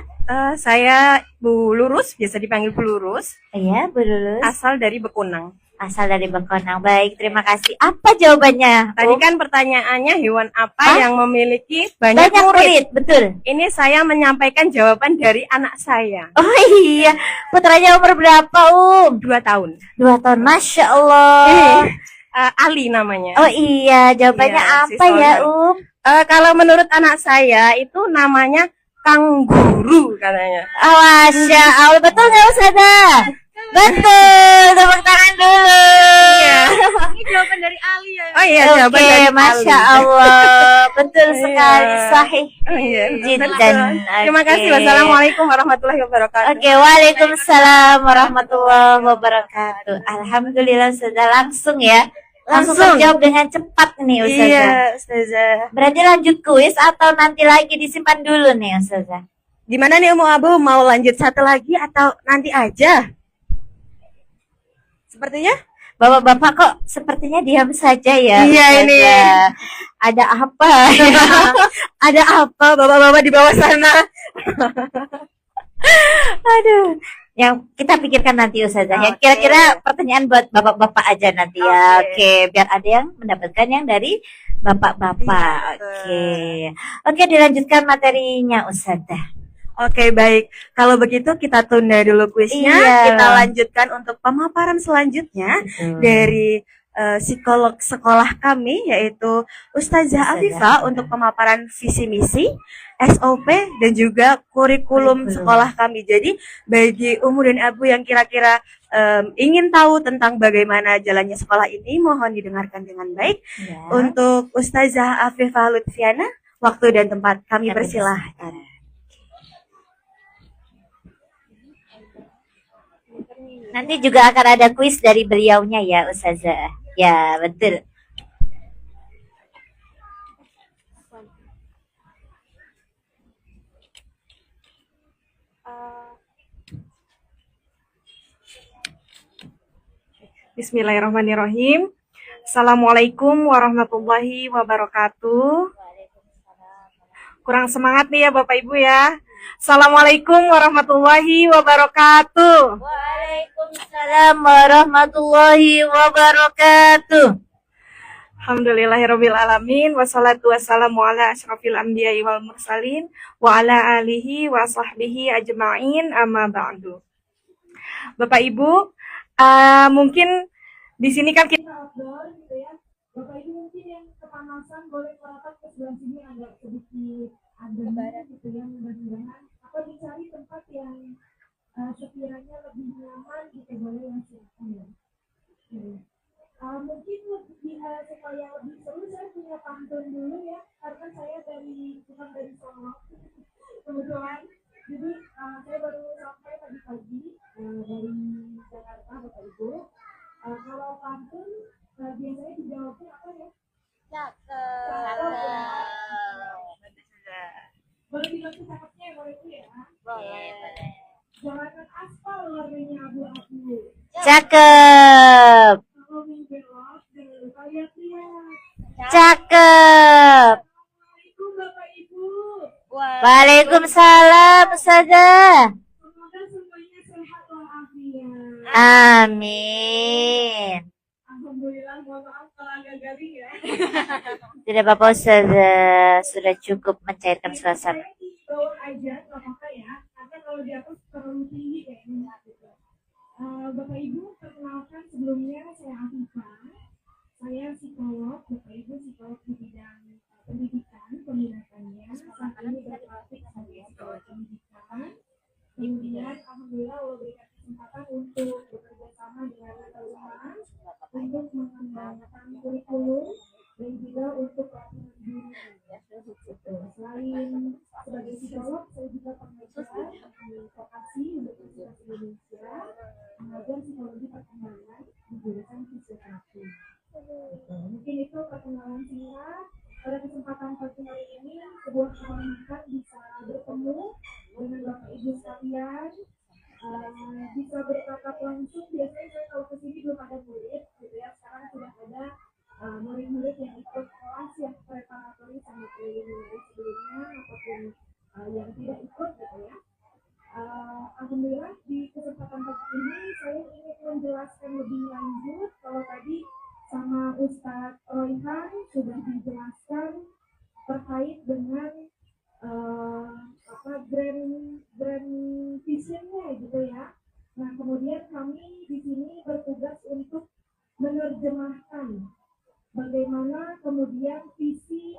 Saya Bu Lurus, biasa dipanggil Bu Lurus, Ya, Bu Lulus. asal dari Bekunang. Asal dari Bekonang. Baik, terima kasih. Apa jawabannya? Tadi kan pertanyaannya hewan apa Hah? yang memiliki banyak banyak murid? murid, betul. Ini saya menyampaikan jawaban dari anak saya. Oh iya, putranya umur berapa, 2 tahun. 2 tahun, Masya Allah. Ali namanya. Oh iya, jawabannya Iya, si apa ya, Sonai. Kalau menurut anak saya itu namanya kangguru katanya. Oh, Masya Allah, betul nggak Ustazah? Betul, tepuk tangan dulu. Iya. Ini jawaban dari Ali ya. Oh iya, Oke, jawaban dari Masya Ali. Allah, betul Iya. sekali, sahih. Oh iya, Jiddan. betul. Terima Oke. kasih. Wassalamualaikum warahmatullahi wabarakatuh. Oke, waalaikumsalam warahmatullahi wabarakatuh. Alhamdulillah sudah langsung ya. Langsung Langsung. terjawab dengan cepat nih Ustazah. Iya, Ustazah. Berarti lanjut kuis atau nanti lagi disimpan dulu nih Ustazah? Gimana nih Umu Abu, mau lanjut satu lagi atau nanti aja? Sepertinya? Bapak-bapak kok sepertinya diam saja ya. Iya, Ustazah. ini. Ada apa? Ada apa bapak-bapak di bawah sana? Aduh. Yang kita pikirkan nanti Ustazah ya. Oke. Kira-kira pertanyaan buat bapak-bapak aja nanti ya. Oke, biar ada yang mendapatkan yang dari bapak-bapak. Iya, Oke. Oke, dilanjutkan materinya Ustazah. Oke, baik. Kalau begitu kita tunda dulu kuisnya. Iya. Kita lanjutkan untuk pemaparan selanjutnya dari psikolog sekolah kami, yaitu Ustazah Afifah, untuk pemaparan visi misi, SOP, dan juga kurikulum sekolah kami. Jadi bagi Umu dan Abu yang kira-kira ingin tahu tentang bagaimana jalannya sekolah ini, mohon didengarkan dengan baik. Ya. Untuk Ustazah Afifah Lutfiana, waktu dan tempat kami Kami persilahkan. Nanti juga akan ada kuis dari beliaunya ya Ustazah. Ya, betul. Bismillahirrahmanirrahim. Assalamualaikum warahmatullahi wabarakatuh. Kurang semangat nih ya Bapak Ibu ya. Assalamualaikum warahmatullahi wabarakatuh. Waalaikumsalam warahmatullahi wabarakatuh. Alhamdulillahirabbil alamin wassalatu wassalamu ala asyrafil anbiya'i wal mursalin wa ala alihi wa sahbihi ajma'in amma ba'du. Bapak Ibu, mungkin di sini kan kita outdoor gitu ya. Bapak Ibu mungkin yang kepanasan boleh merapat ke sebelah sini agak sedikit adem gitu ya, mudah-mudahan. Atau dicari tempat yang sekiranya lebih nyaman gitu, boleh yang silakan ya. Mungkin lebih supaya lebih seru saya punya pantun dulu ya, karena saya bukan dari Solo kebetulan. Jadi saya baru sampai tadi pagi dari Jakarta Bapak Ibu. Kalau pantun biasanya dijawabnya apa ya? Boleh dibantu cakepnya boleh itu ya? Boleh. Jalanan aspal warnanya abu-abu. Cakep. Kalau belok jangan lupa lihat-lihat. Cakep. Assalamualaikum Bapak Ibu. Waalaikumsalam Ustazah. Semoga semuanya sehat walafiat. Amin. Alhamdulillah, mohon maaf kalau agak garing ya. Tidak apa-apa Ustazah, sudah cukup mencairkan suasana. Saya di bawah aja, nggak apa-apa ya. Karena kalau di atas terlalu tinggi kayaknya gitu. Bapak Ibu, perkenalkan sebelumnya saya Afifah. Saya psikolog, Bapak Ibu psikolog di bidang pendidikan, pembinaannya. Saat ini berpraktik sebagai psikolog pendidikan. Kemudian, alhamdulillah Allah berikan kesempatan untuk bekerja sama dengan perusahaan untuk mengembangkan kurikulum dan juga untuk pelatihan diri. Selain sebagai psikolog, saya juga pengajar di vokasi Universitas Indonesia, mengajar psikologi perkembangan di jurusan fisioterapi. Mungkin itu perkenalan singkat. Pada kesempatan pagi hari ini, sebuah kehormatan bisa bertemu dengan Bapak Ibu sekalian, bisa bertatap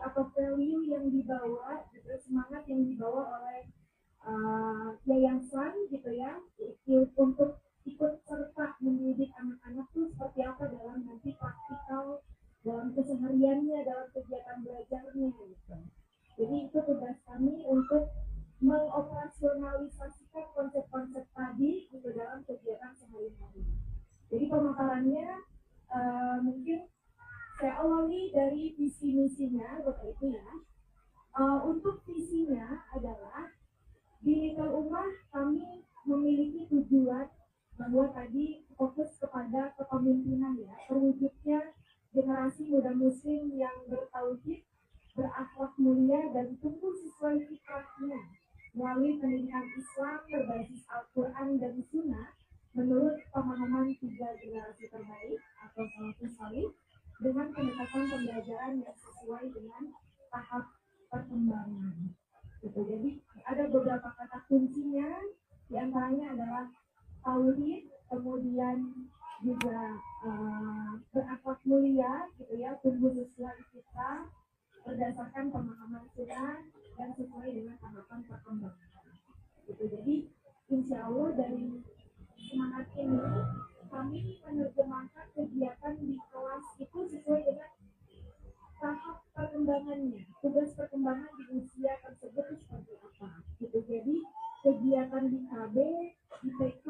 atau value yang dibawa, gitu, semangat yang dibawa oleh yayasan gitu ya, untuk ikut serta mendidik anak-anak tuh seperti apa dalam nanti praktikal dalam kesehariannya, dalam kegiatan belajarnya gitu. Jadi itu tugas kami untuk mengoperasionalisasikan konsep-konsep tadi gitu dalam kegiatan sehari-hari. Jadi pemaparannya mungkin saya awali dari visi misinya Bapak Ibu ya. Untuk visinya adalah di Little Ummah kami memiliki tujuan bahwa tadi fokus kepada kepemimpinan ya, terwujudnya generasi muda muslim yang bertauhid, berakhlak mulia dan tumbuh sesuai fitrahnya melalui pendidikan Islam berbasis Al-Quran dan Sunnah menurut pemahaman 3 generasi terbaik atau salafus salih dengan pendekatan pembelajaran yang sesuai dengan tahap perkembangan. Gitu. Jadi ada beberapa kata kuncinya, diantaranya adalah tauhid, kemudian juga berakhlak mulia, gitu ya, tumbuh sesuai fitrah berdasarkan pemahaman Sunnah dan sesuai dengan tahapan perkembangan. Gitu. Jadi insya Allah dari semangat ini kami menerjemahkan kegiatan di kelas itu sesuai dengan tahap perkembangannya, tugas perkembangan di usia tersebut itu seperti apa gitu. Jadi kegiatan di KB, di TK,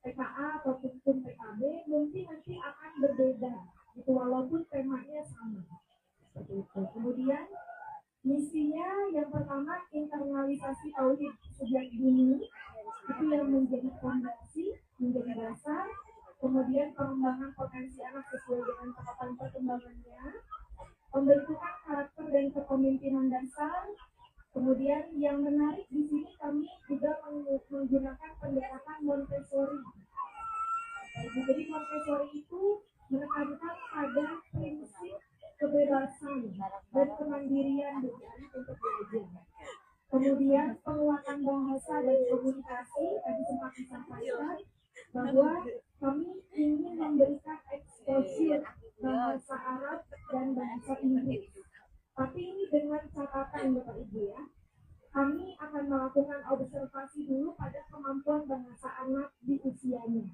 TKA ataupun PKB mungkin nanti akan berbeda gitu walaupun temanya sama seperti itu. Kemudian misinya yang pertama internalisasi tauhid sejak dini, itu yang menjadi fondasi, menjadi dasar. Kemudian pengembangan potensi anak sesuai dengan tahapan perkembangannya, pembentukan karakter dan kepemimpinan dasar. Kemudian yang menarik di sini kami juga menggunakan pendekatan Montessori. Jadi Montessori itu menekankan pada prinsip kebebasan dan kemandirian untuk belajar. Kemudian penguatan bahasa dan komunikasi tadi sempat disampaikan bahwa kami ingin memberikan exposure bahasa Arab dan bahasa Inggris. Tapi ini dengan catatan Bapak Ibu ya. Kami akan melakukan observasi dulu pada kemampuan bahasa anak di usianya.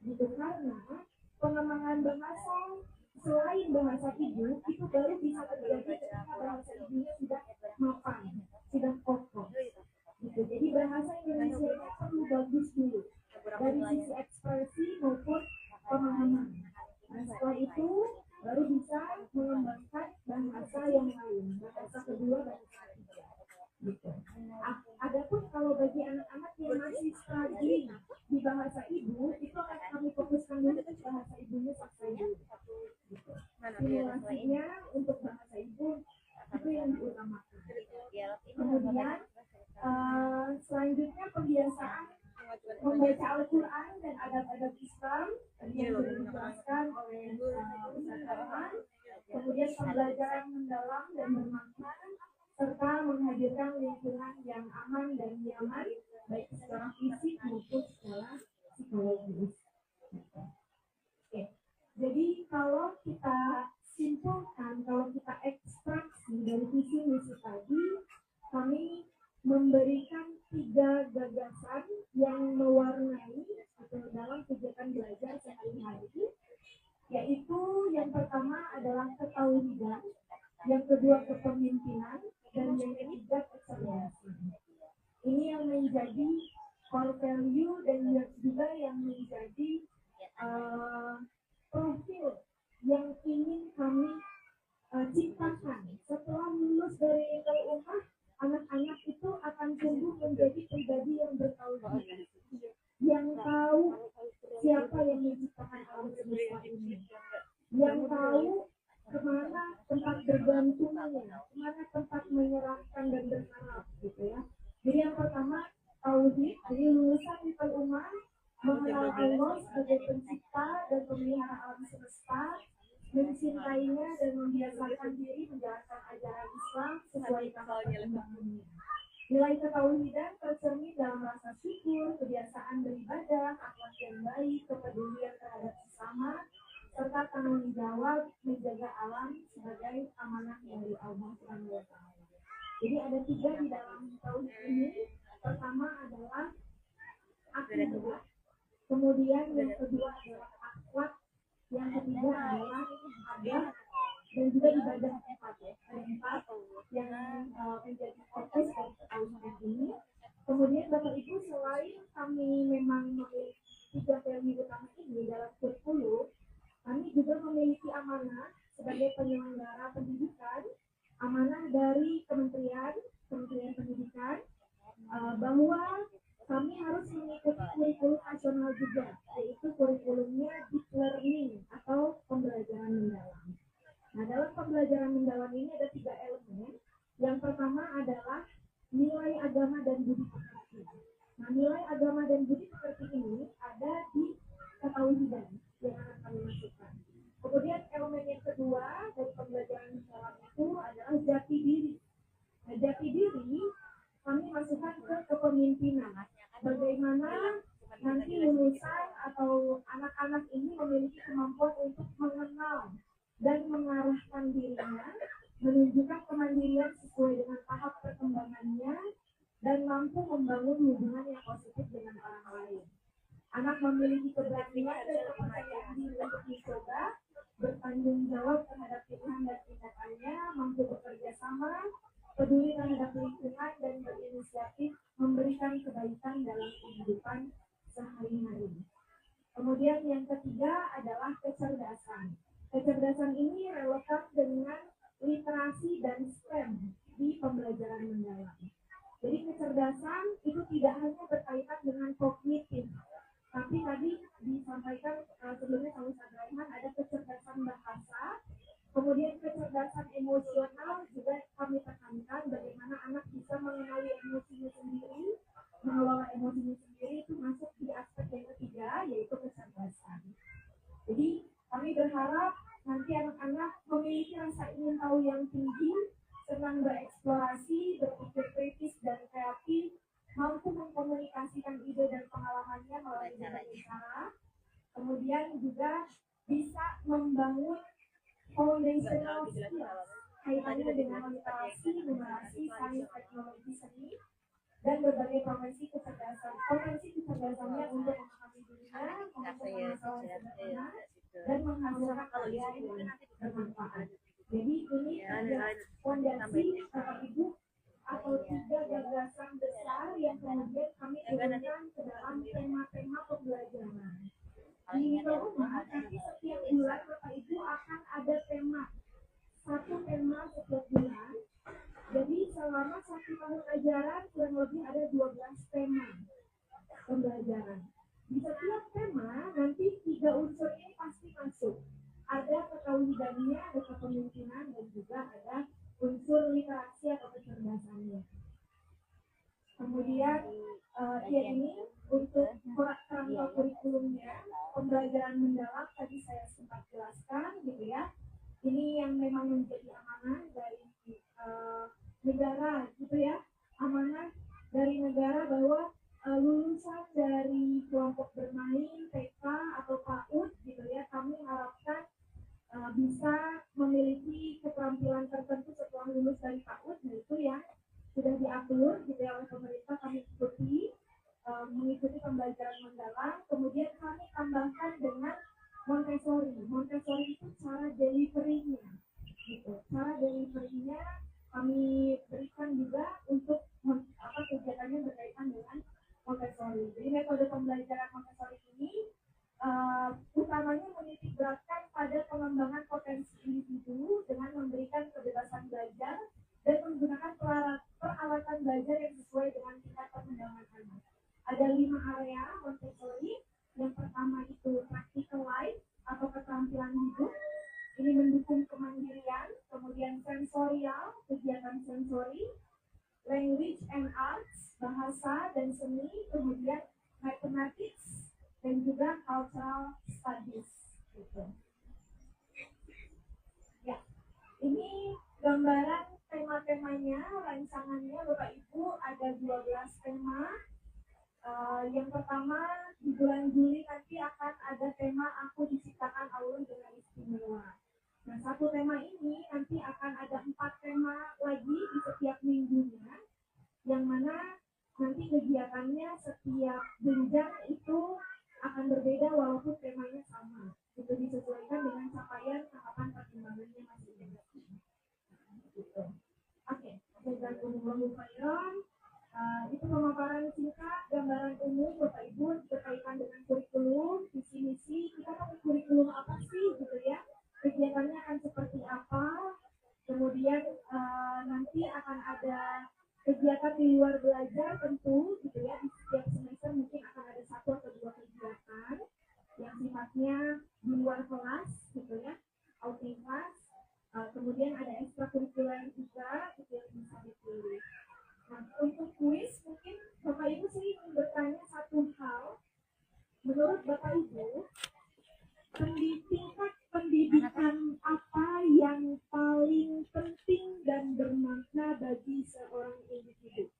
Gitu, karena pengembangan bahasa selain bahasa ibu itu baru bisa terjadi ketika bahasa ibunya sudah mapan, sudah kokoh. Gitu. Jadi bahasa Indonesia perlu bagus dulu dari sisi ekspresi maupun pemahaman. Nah, setelah itu baru bisa mengembangkan bahasa yang lain, bahasa kedua, bahasa ketiga. Gitu. Adapun kalau bagi anak-anak yang masih struggling di bahasa ibu, itu akan kami fokuskan dulu ke bahasa ibunya selesai dulu. Gitu. Simulasinya untuk bahasa ibu itu yang diutamakan. Kemudian selanjutnya pembiasaan membaca Al-Quran dan adab-adab Islam yang sudah dijelaskan oleh Ustaz Arman. Kemudian pembelajaran mendalam dan bermakna serta menghadirkan lingkungan yang aman dan nyaman baik secara fisik maupun secara psikologis. Oke. Jadi kalau kita simpulkan, kalau kita ekstraksi dari visi misi tadi, kami memberikan 3 gagasan yang mewarnai dalam kegiatan belajar sehari-hari, yaitu yang pertama adalah ketauhidan, yang kedua kepemimpinan, dan yang ketiga kecerdasan. Ini yang menjadi core value dan juga yang menjadi profil yang ingin kami ciptakan. Setelah lulus dari Little Ummah, anak-anak itu akan tumbuh menjadi pribadi yang bertauhid, yang tahu siapa yang menciptakan alam semesta ini, yang tahu kemana tempat bergantungnya, kemana tempat menyerahkan dan berharap, gitu ya. Jadi yang pertama tauhid, jadi lulusan Little Ummah mengenal Allah sebagai pencipta dan pemelihara alam semesta, mencintainya dan membiasakan diri menjalankan ajaran Islam sesuai tahap perkembangannya. Nilai ketauhidan tercermin dalam rasa syukur, kebiasaan beribadah, akhlak yang baik, kepedulian terhadap sesama, serta tanggung jawab menjaga alam sebagai amanah dari Allah. Allah Subhanahu wa Ta'ala. Jadi ada 3 di dalam tauhid ini. Pertama adalah akidah, kemudian yang kedua adalah akhlak, yang ketiga adalah adab, dan juga ibadah 4. Ada 4 yang menjadi fokus dari tauhid ini. Kemudian Bapak Ibu, selain kami memang memiliki 3 value utama ini dalam kurikulum, kami juga memiliki amanah sebagai penyelenggara pendidikan, amanah dari Kementerian Pendidikan, bahwa kami harus mengikuti kurikulum nasional juga, yaitu kurikulumnya deep learning atau pembelajaran mendalam. Nah, dalam pembelajaran mendalam ini ada 3 elemen. Yang pertama adalah nilai agama dan budi pekerti. Nah, nilai agama dan budi pekerti ini ada di ketauhidan yang akan kami masukkan. Kemudian elemen yang kedua dari pembelajaran mendalam itu adalah jati diri. Nah, jati diri kami masukkan ke kepemimpinan. Bagaimana nanti lulusan atau anak-anak ini memiliki kemampuan untuk mengenal dan mengarahkan dirinya, menunjukkan kemandirian sesuai dengan tahap perkembangannya, dan mampu membangun hubungan yang positif dengan orang lain. Anak memiliki keberanian dan kepercayaan diri untuk mencoba, bertanggung jawab terhadap pilihan dan tindakannya, mampu bekerja sama, peduli terhadap lingkungan, dan berinisiatif memberikan kebaikan dalam kehidupan sehari-hari. Kemudian yang ketiga adalah kecerdasan. Kecerdasan ini relevan dengan literasi dan STEM di pembelajaran mendalam. Jadi kecerdasan itu tidak hanya berkaitan dengan kognitif, tapi tadi disampaikan sebelumnya oleh Ustaz Raihan ada kecerdasan bahasa, kemudian kecerdasan emosional juga kami tekankan bagaimana anak bisa mengenali emosinya sendiri, mengelola emosinya sendiri, itu masuk di aspek yang ketiga, yaitu kecerdasan. Jadi kami berharap nanti anak-anak memiliki rasa ingin tahu yang tinggi, senang bereksplorasi, berpikir kritis dan kreatif, mampu mengkomunikasikan ide dan pengalamannya melalui berbagai cara, kemudian juga bisa membangun foundational skills kaitannya dengan literasi, numerasi, sains, teknologi, seni, dan berbagai profesi kecerdasan. Potensi kecerdasannya untuk memahami dunia, memecahkan masalah sederhana, dan menghasilkan karya yang bermanfaat. Jadi ini adalah fondasi Bapak Ibu atau 3 gagasan besar yang kemudian kami turunkan ke dalam tema-tema pembelajaran. Di rumah nanti setiap bulan Bapak Ibu akan ada tema, 1 tema setiap bulan. Jadi selama 1 tahun ajaran kurang lebih ada 12 tema pembelajaran. Di setiap tema nanti 3 unsur ini pasti masuk. Ada ketauhidannya, ada kepemimpinan, dan juga ada unsur literasi atau kecerdasannya. Kemudian ini untuk kerangka kurikulumnya, pembelajaran mendalam tadi saya sempat jelaskan gitu ya. Ini yang memang menjadi amanah dari negara gitu ya, amanah dari negara bahwa lulusan dari kelompok bermain TK atau PAUD gitu ya, kami harapkan bisa memiliki keterampilan tertentu setelah lulus dari PAUD, yaitu yang sudah diatur gitu ya oleh pemerintah. Kami ikuti mengikuti pembelajaran mendalam, kemudian kami tambahkan dengan Montessori. Montessori itu cara delivery-nya gitu. Cara delivery-nya kami berikan juga untuk kegiatannya berkaitan dengan Montessori. Jadi metode pembelajaran Montessori ini utamanya menitik beratkan pada pengembangan potensi individu dengan memberikan kebebasan belajar dan menggunakan peralatan belajar yang sesuai dengan tingkat perkembangan anak. Ada 5 area Montessori. Yang pertama itu practical life atau keterampilan hidup. Ini mendukung kemandirian. Kemudian sensorial, kegiatan sensori. Language and arts, bahasa dan seni. Kemudian mathematics dan juga cultural studies. Gitu. Ya, ini gambaran tema-temanya, rancangannya Bapak Ibu ada 12 tema. Yang pertama di bulan Juli nanti akan ada tema Aku Diciptakan Allah dengan Istimewa. Nah, satu tema ini nanti akan ada 4 tema lagi di setiap minggunya, yang mana nanti kegiatannya setiap jenjang itu akan berbeda walaupun temanya sama. Itu disesuaikan dengan capaian tahapan perkembangannya masing-masing. Gitu. Oke, jazakumullahu khairan. Itu pemaparan singkat, gambaran umum Bapak Ibu berkaitan dengan kurikulum, visi misi. Kita pakai kurikulum apa sih, gitu ya? Kegiatannya akan seperti apa? Kemudian nanti akan ada kegiatan di luar belajar tentu, gitu ya. Di setiap semester mungkin akan ada 1 atau 2 kegiatan yang sifatnya di luar kelas, gitu ya, outing class. Kemudian ada ekstrakurikuler juga, gitu yang bisa dipilih. Nah, untuk kuis mungkin Bapak Ibu sering bertanya satu hal. Menurut Bapak Ibu, tingkat pendidikan apa yang paling penting dan bermakna bagi seorang individu?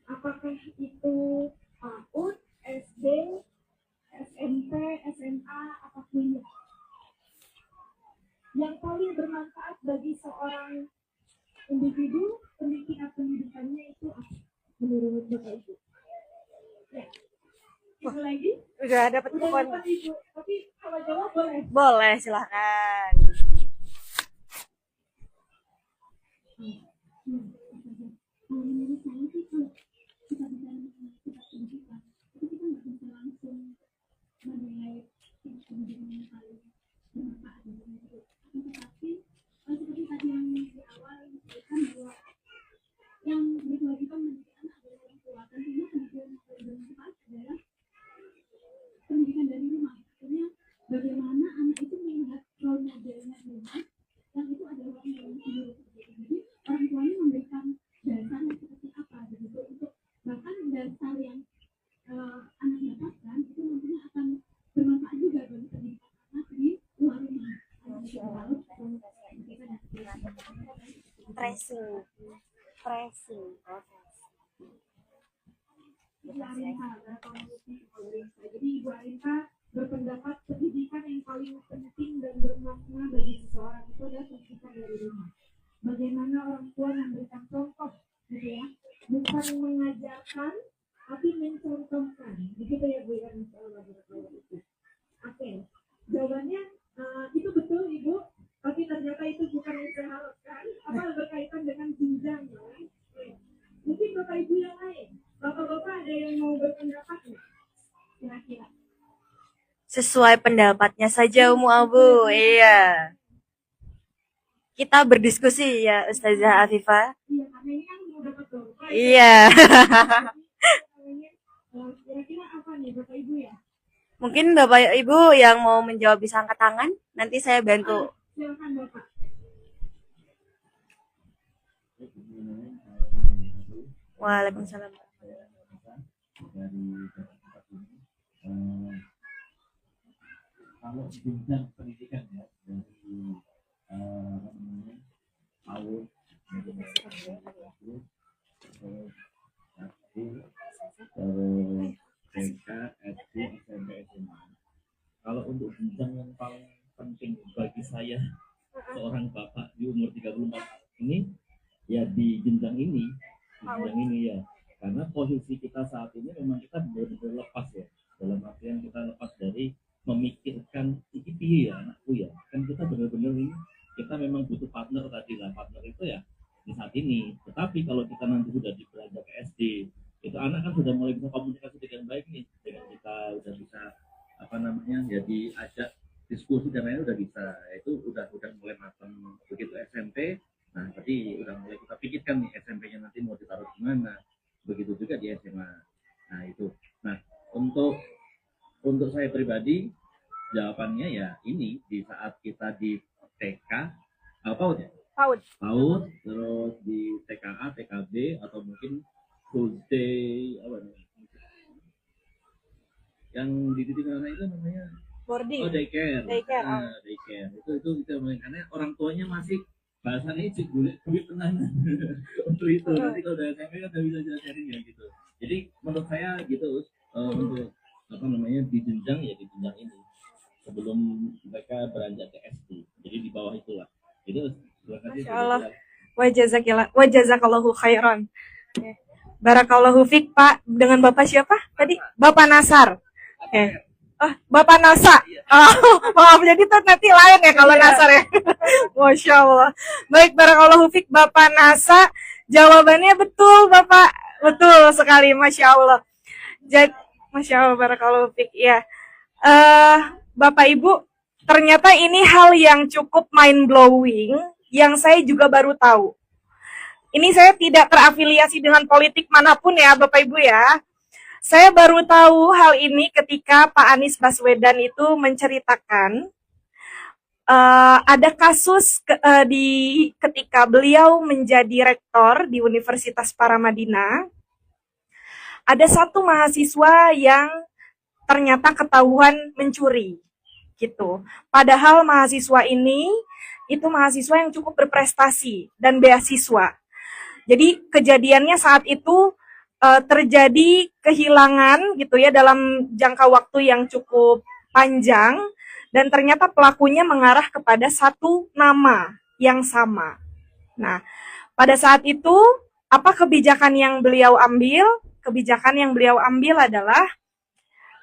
Apakah itu PAUD, SD, SMP, SMA, atau kuliah? Yang paling bermanfaat bagi seorang individu, tingkat pendidikannya itu apa? Menurut Bapak Ibu? Ya. Ibu lagi? Udah dapat Udah kupon. dapat Ibu. Tapi kalau jawab boleh. Boleh, silahkan. Kalau menurut saya sih kalau kita bicara mengenai tingkat pendidikan, itu kita nggak bisa langsung menilai tingkat pendidikan yang paling bermanfaat bagi individu. Tetapi seperti tadi yang di awal disebutkan bahwa yang berkewajiban mendidik anak adalah orang tua. Tentunya pendidikan yang paling bermanfaat adalah pendidikan dari rumah. Artinya bagaimana anak itu melihat role modelnya di rumah, yang itu adalah orang yang buruk. Jadi orang tuanya memberikan dasar yang seperti apa begitu, untuk bahkan dasar yang anak dapatkan itu nantinya akan bermanfaat juga bagi pendidikan anak di luar rumah. Tracing. Jadi Ibu Arinka berpendapat pendidikan yang paling penting dan bermakna bagi seseorang itu adalah pendidikan dari rumah. Bagaimana orang tua memberikan contoh, gitu ya, bukan mengajarkan, tapi mencontohkan. Begitu ya Bu ya, Oke, jawabannya itu betul Ibu, tapi ternyata itu bukan yang saya harapkan. Apa berkaitan dengan jenjang ya? Mungkin Bapak Ibu yang lain, Bapak-bapak ada yang mau berpendapat nggak? Kira-kira. Sesuai pendapatnya saja Umu Abu. Iya. Kita berdiskusi ya Ustazah Afifah. Iya, karena ini kan mau dapat doa. Iya. Kira-kira apa nih Bapak Ibu ya? Mungkin Bapak Ibu yang mau menjawab bisa angkat tangan, nanti saya bantu. Silakan Bapak. Waalaikumsalam. Kalau jenjang pendidikan ya dari PAUD, TK, SD, SMP, SMA. Kalau untuk jenjang yang paling penting bagi saya seorang bapak di umur 34 ini, ya di jenjang ini ya, karena posisi kita saat ini memang kita benar-benar lepas ya, dalam artian kita lepas dari memikirkan iki piye ya anakku ya, kan kita benar-benar ini kita memang butuh partner tadi lah, partner itu ya di saat ini. Tetapi kalau kita nanti sudah beranjak ke SD, itu anak kan sudah mulai bisa komunikasi dengan baik nih dengan kita, udah bisa apa namanya ya diajak diskusi dan lain-lain udah bisa, itu udah mulai matang. Begitu SMP, nah tadi udah mulai kita pikirkan nih SMP-nya nanti mau ditaruh di mana, begitu juga di SMA. Nah itu, nah untuk saya pribadi jawabannya ya ini, di saat kita di TK PAUD ya, PAUD, terus di TKA, TKB, atau mungkin full day apa namanya yang di titik mana itu namanya Boarding. Oh daycare. Daycare. Nah, daycare itu karena orang tuanya masih bahasanya cik duit tenang untuk itu. Nanti kalau udah SMP kan udah bisa sharing ya gitu. Jadi menurut saya gitu untuk apa namanya di jenjang ya, di jenjang ini sebelum sebelum mereka beranjak ke SD. Jadi di bawah itulah. Itu silakan Masya Allah. Wajazakallahu khairan. Barakallahu fiq, Pak. Dengan Bapak siapa tadi? Bapak Nasar. Bapak Nasa. Maaf, jadi tuh nanti lain ya kalau Nasar ya. Masya Allah. Baik, barakallahu fiq, Bapak Nasa. Jawabannya betul, Bapak. Betul sekali, Masya Allah. Jadi, Masya Allah, barakallahu fiq. Ya. Bapak Ibu, ternyata ini hal yang cukup mind blowing yang saya juga baru tahu. Ini saya tidak terafiliasi dengan politik manapun ya Bapak Ibu ya. Saya baru tahu hal ini ketika Pak Anies Baswedan itu menceritakan ada kasus ketika beliau menjadi rektor di Universitas Paramadina. Ada satu mahasiswa yang ternyata ketahuan mencuri gitu. Padahal mahasiswa ini itu mahasiswa yang cukup berprestasi dan beasiswa. Jadi kejadiannya saat itu terjadi kehilangan gitu ya dalam jangka waktu yang cukup panjang dan ternyata pelakunya mengarah kepada satu nama yang sama. Nah, pada saat itu apa kebijakan yang beliau ambil? Kebijakan yang beliau ambil adalah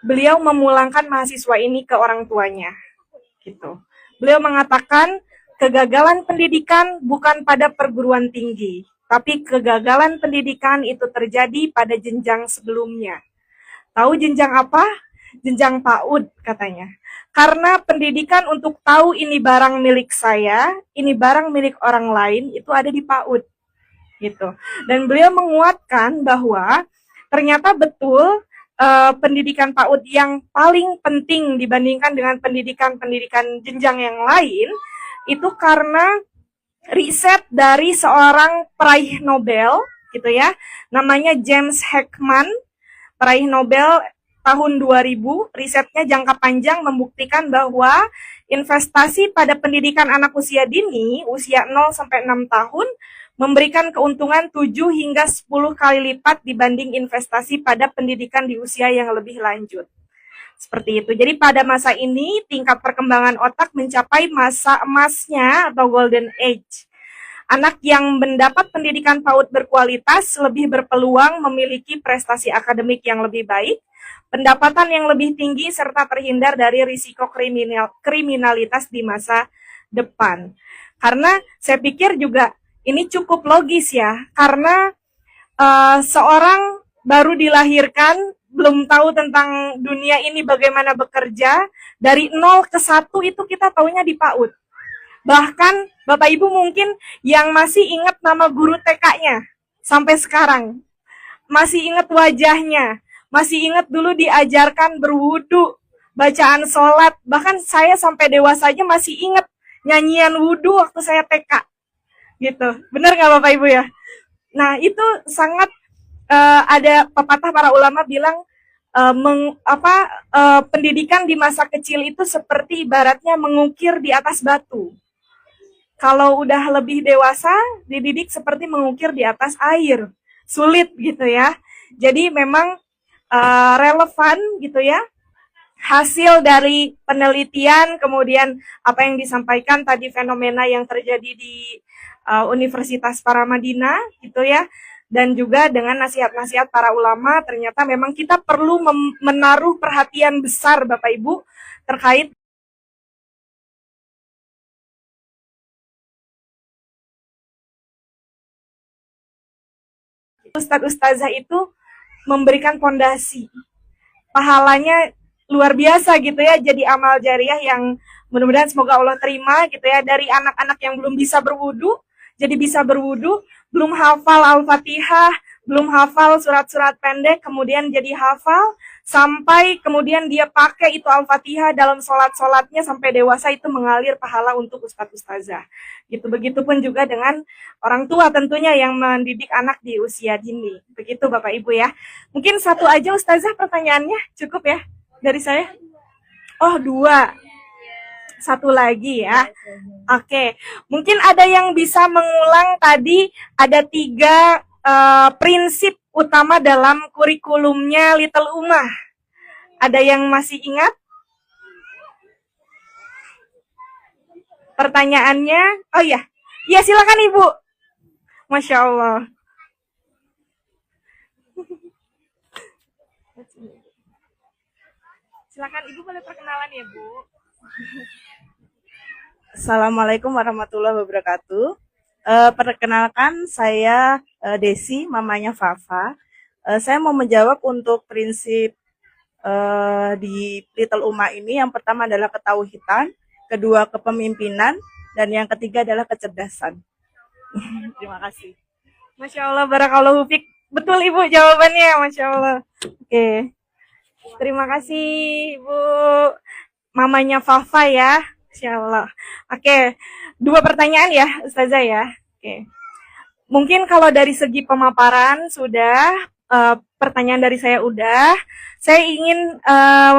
beliau memulangkan mahasiswa ini ke orang tuanya. Gitu. Beliau mengatakan kegagalan pendidikan bukan pada perguruan tinggi, tapi kegagalan pendidikan itu terjadi pada jenjang sebelumnya. Tahu jenjang apa? Jenjang PAUD katanya. Karena pendidikan untuk tahu ini barang milik saya, ini barang milik orang lain, itu ada di PAUD. Gitu. Dan beliau menguatkan bahwa ternyata betul pendidikan PAUD yang paling penting dibandingkan dengan pendidikan jenjang yang lain, itu karena riset dari seorang peraih Nobel gitu ya, namanya James Heckman, peraih Nobel tahun 2000, risetnya jangka panjang membuktikan bahwa investasi pada pendidikan anak usia dini, usia 0 sampai 6 tahun, memberikan keuntungan 7 hingga 10 kali lipat dibanding investasi pada pendidikan di usia yang lebih lanjut. Seperti itu. Jadi pada masa ini tingkat perkembangan otak mencapai masa emasnya atau golden age. Anak yang mendapat pendidikan PAUD berkualitas lebih berpeluang memiliki prestasi akademik yang lebih baik, pendapatan yang lebih tinggi, serta terhindar dari risiko kriminalitas di masa depan. Karena saya pikir juga ini cukup logis ya, karena seorang baru dilahirkan, belum tahu tentang dunia ini bagaimana bekerja, dari 0 ke 1 itu kita taunya di PAUD. Bahkan Bapak Ibu mungkin yang masih ingat nama guru TK-nya sampai sekarang, masih ingat wajahnya, masih ingat dulu diajarkan berwudu, bacaan sholat, bahkan saya sampai dewasa aja masih ingat nyanyian wudu waktu saya TK. Gitu, benar nggak Bapak Ibu ya? Nah itu sangat ada pepatah para ulama bilang pendidikan di masa kecil itu seperti ibaratnya mengukir di atas batu. Kalau udah lebih dewasa, dididik seperti mengukir di atas air, sulit gitu ya. Jadi memang relevan gitu ya. Hasil dari penelitian, kemudian apa yang disampaikan tadi fenomena yang terjadi di Universitas Paramadina gitu ya. Dan juga dengan nasihat-nasihat para ulama, ternyata memang kita perlu menaruh perhatian besar Bapak Ibu terkait Ustadz-ustazah itu memberikan fondasi. Pahalanya luar biasa gitu ya, jadi amal jariah yang mudah-mudahan semoga Allah terima gitu ya, dari anak-anak yang belum bisa berwudu jadi bisa berwudu, belum hafal Al-Fatihah, belum hafal surat-surat pendek, kemudian jadi hafal, sampai kemudian dia pakai itu Al-Fatihah dalam sholat-sholatnya sampai dewasa, itu mengalir pahala untuk ustadz-ustazah. Gitu. Begitupun juga dengan orang tua tentunya yang mendidik anak di usia dini. Begitu Bapak Ibu ya. Mungkin satu aja ustazah pertanyaannya, cukup ya dari saya? Oh 2. Satu lagi ya. Oke, mungkin ada yang bisa mengulang tadi ada 3 prinsip utama dalam kurikulumnya Little Ummah. Ada yang masih ingat? pertanyaannya, oh iya, iya silakan Ibu. Masya Allah. Silakan Ibu boleh perkenalan ya Bu. Assalamualaikum warahmatullahi wabarakatuh. Perkenalkan saya Desi, mamanya Fafa. Saya mau menjawab untuk prinsip di Little Ummah ini. Yang pertama adalah ketauhidan, kedua kepemimpinan, dan yang ketiga adalah kecerdasan. Terima kasih. Masya Allah, barakallahu fiik. Betul Ibu jawabannya, Masya Allah. Oke. Terima kasih Ibu. Mamanya Fafa ya. Masya Allah. Oke. 2 pertanyaan ya Ustazah ya. Oke. Mungkin kalau dari segi pemaparan sudah, pertanyaan dari saya udah. Saya ingin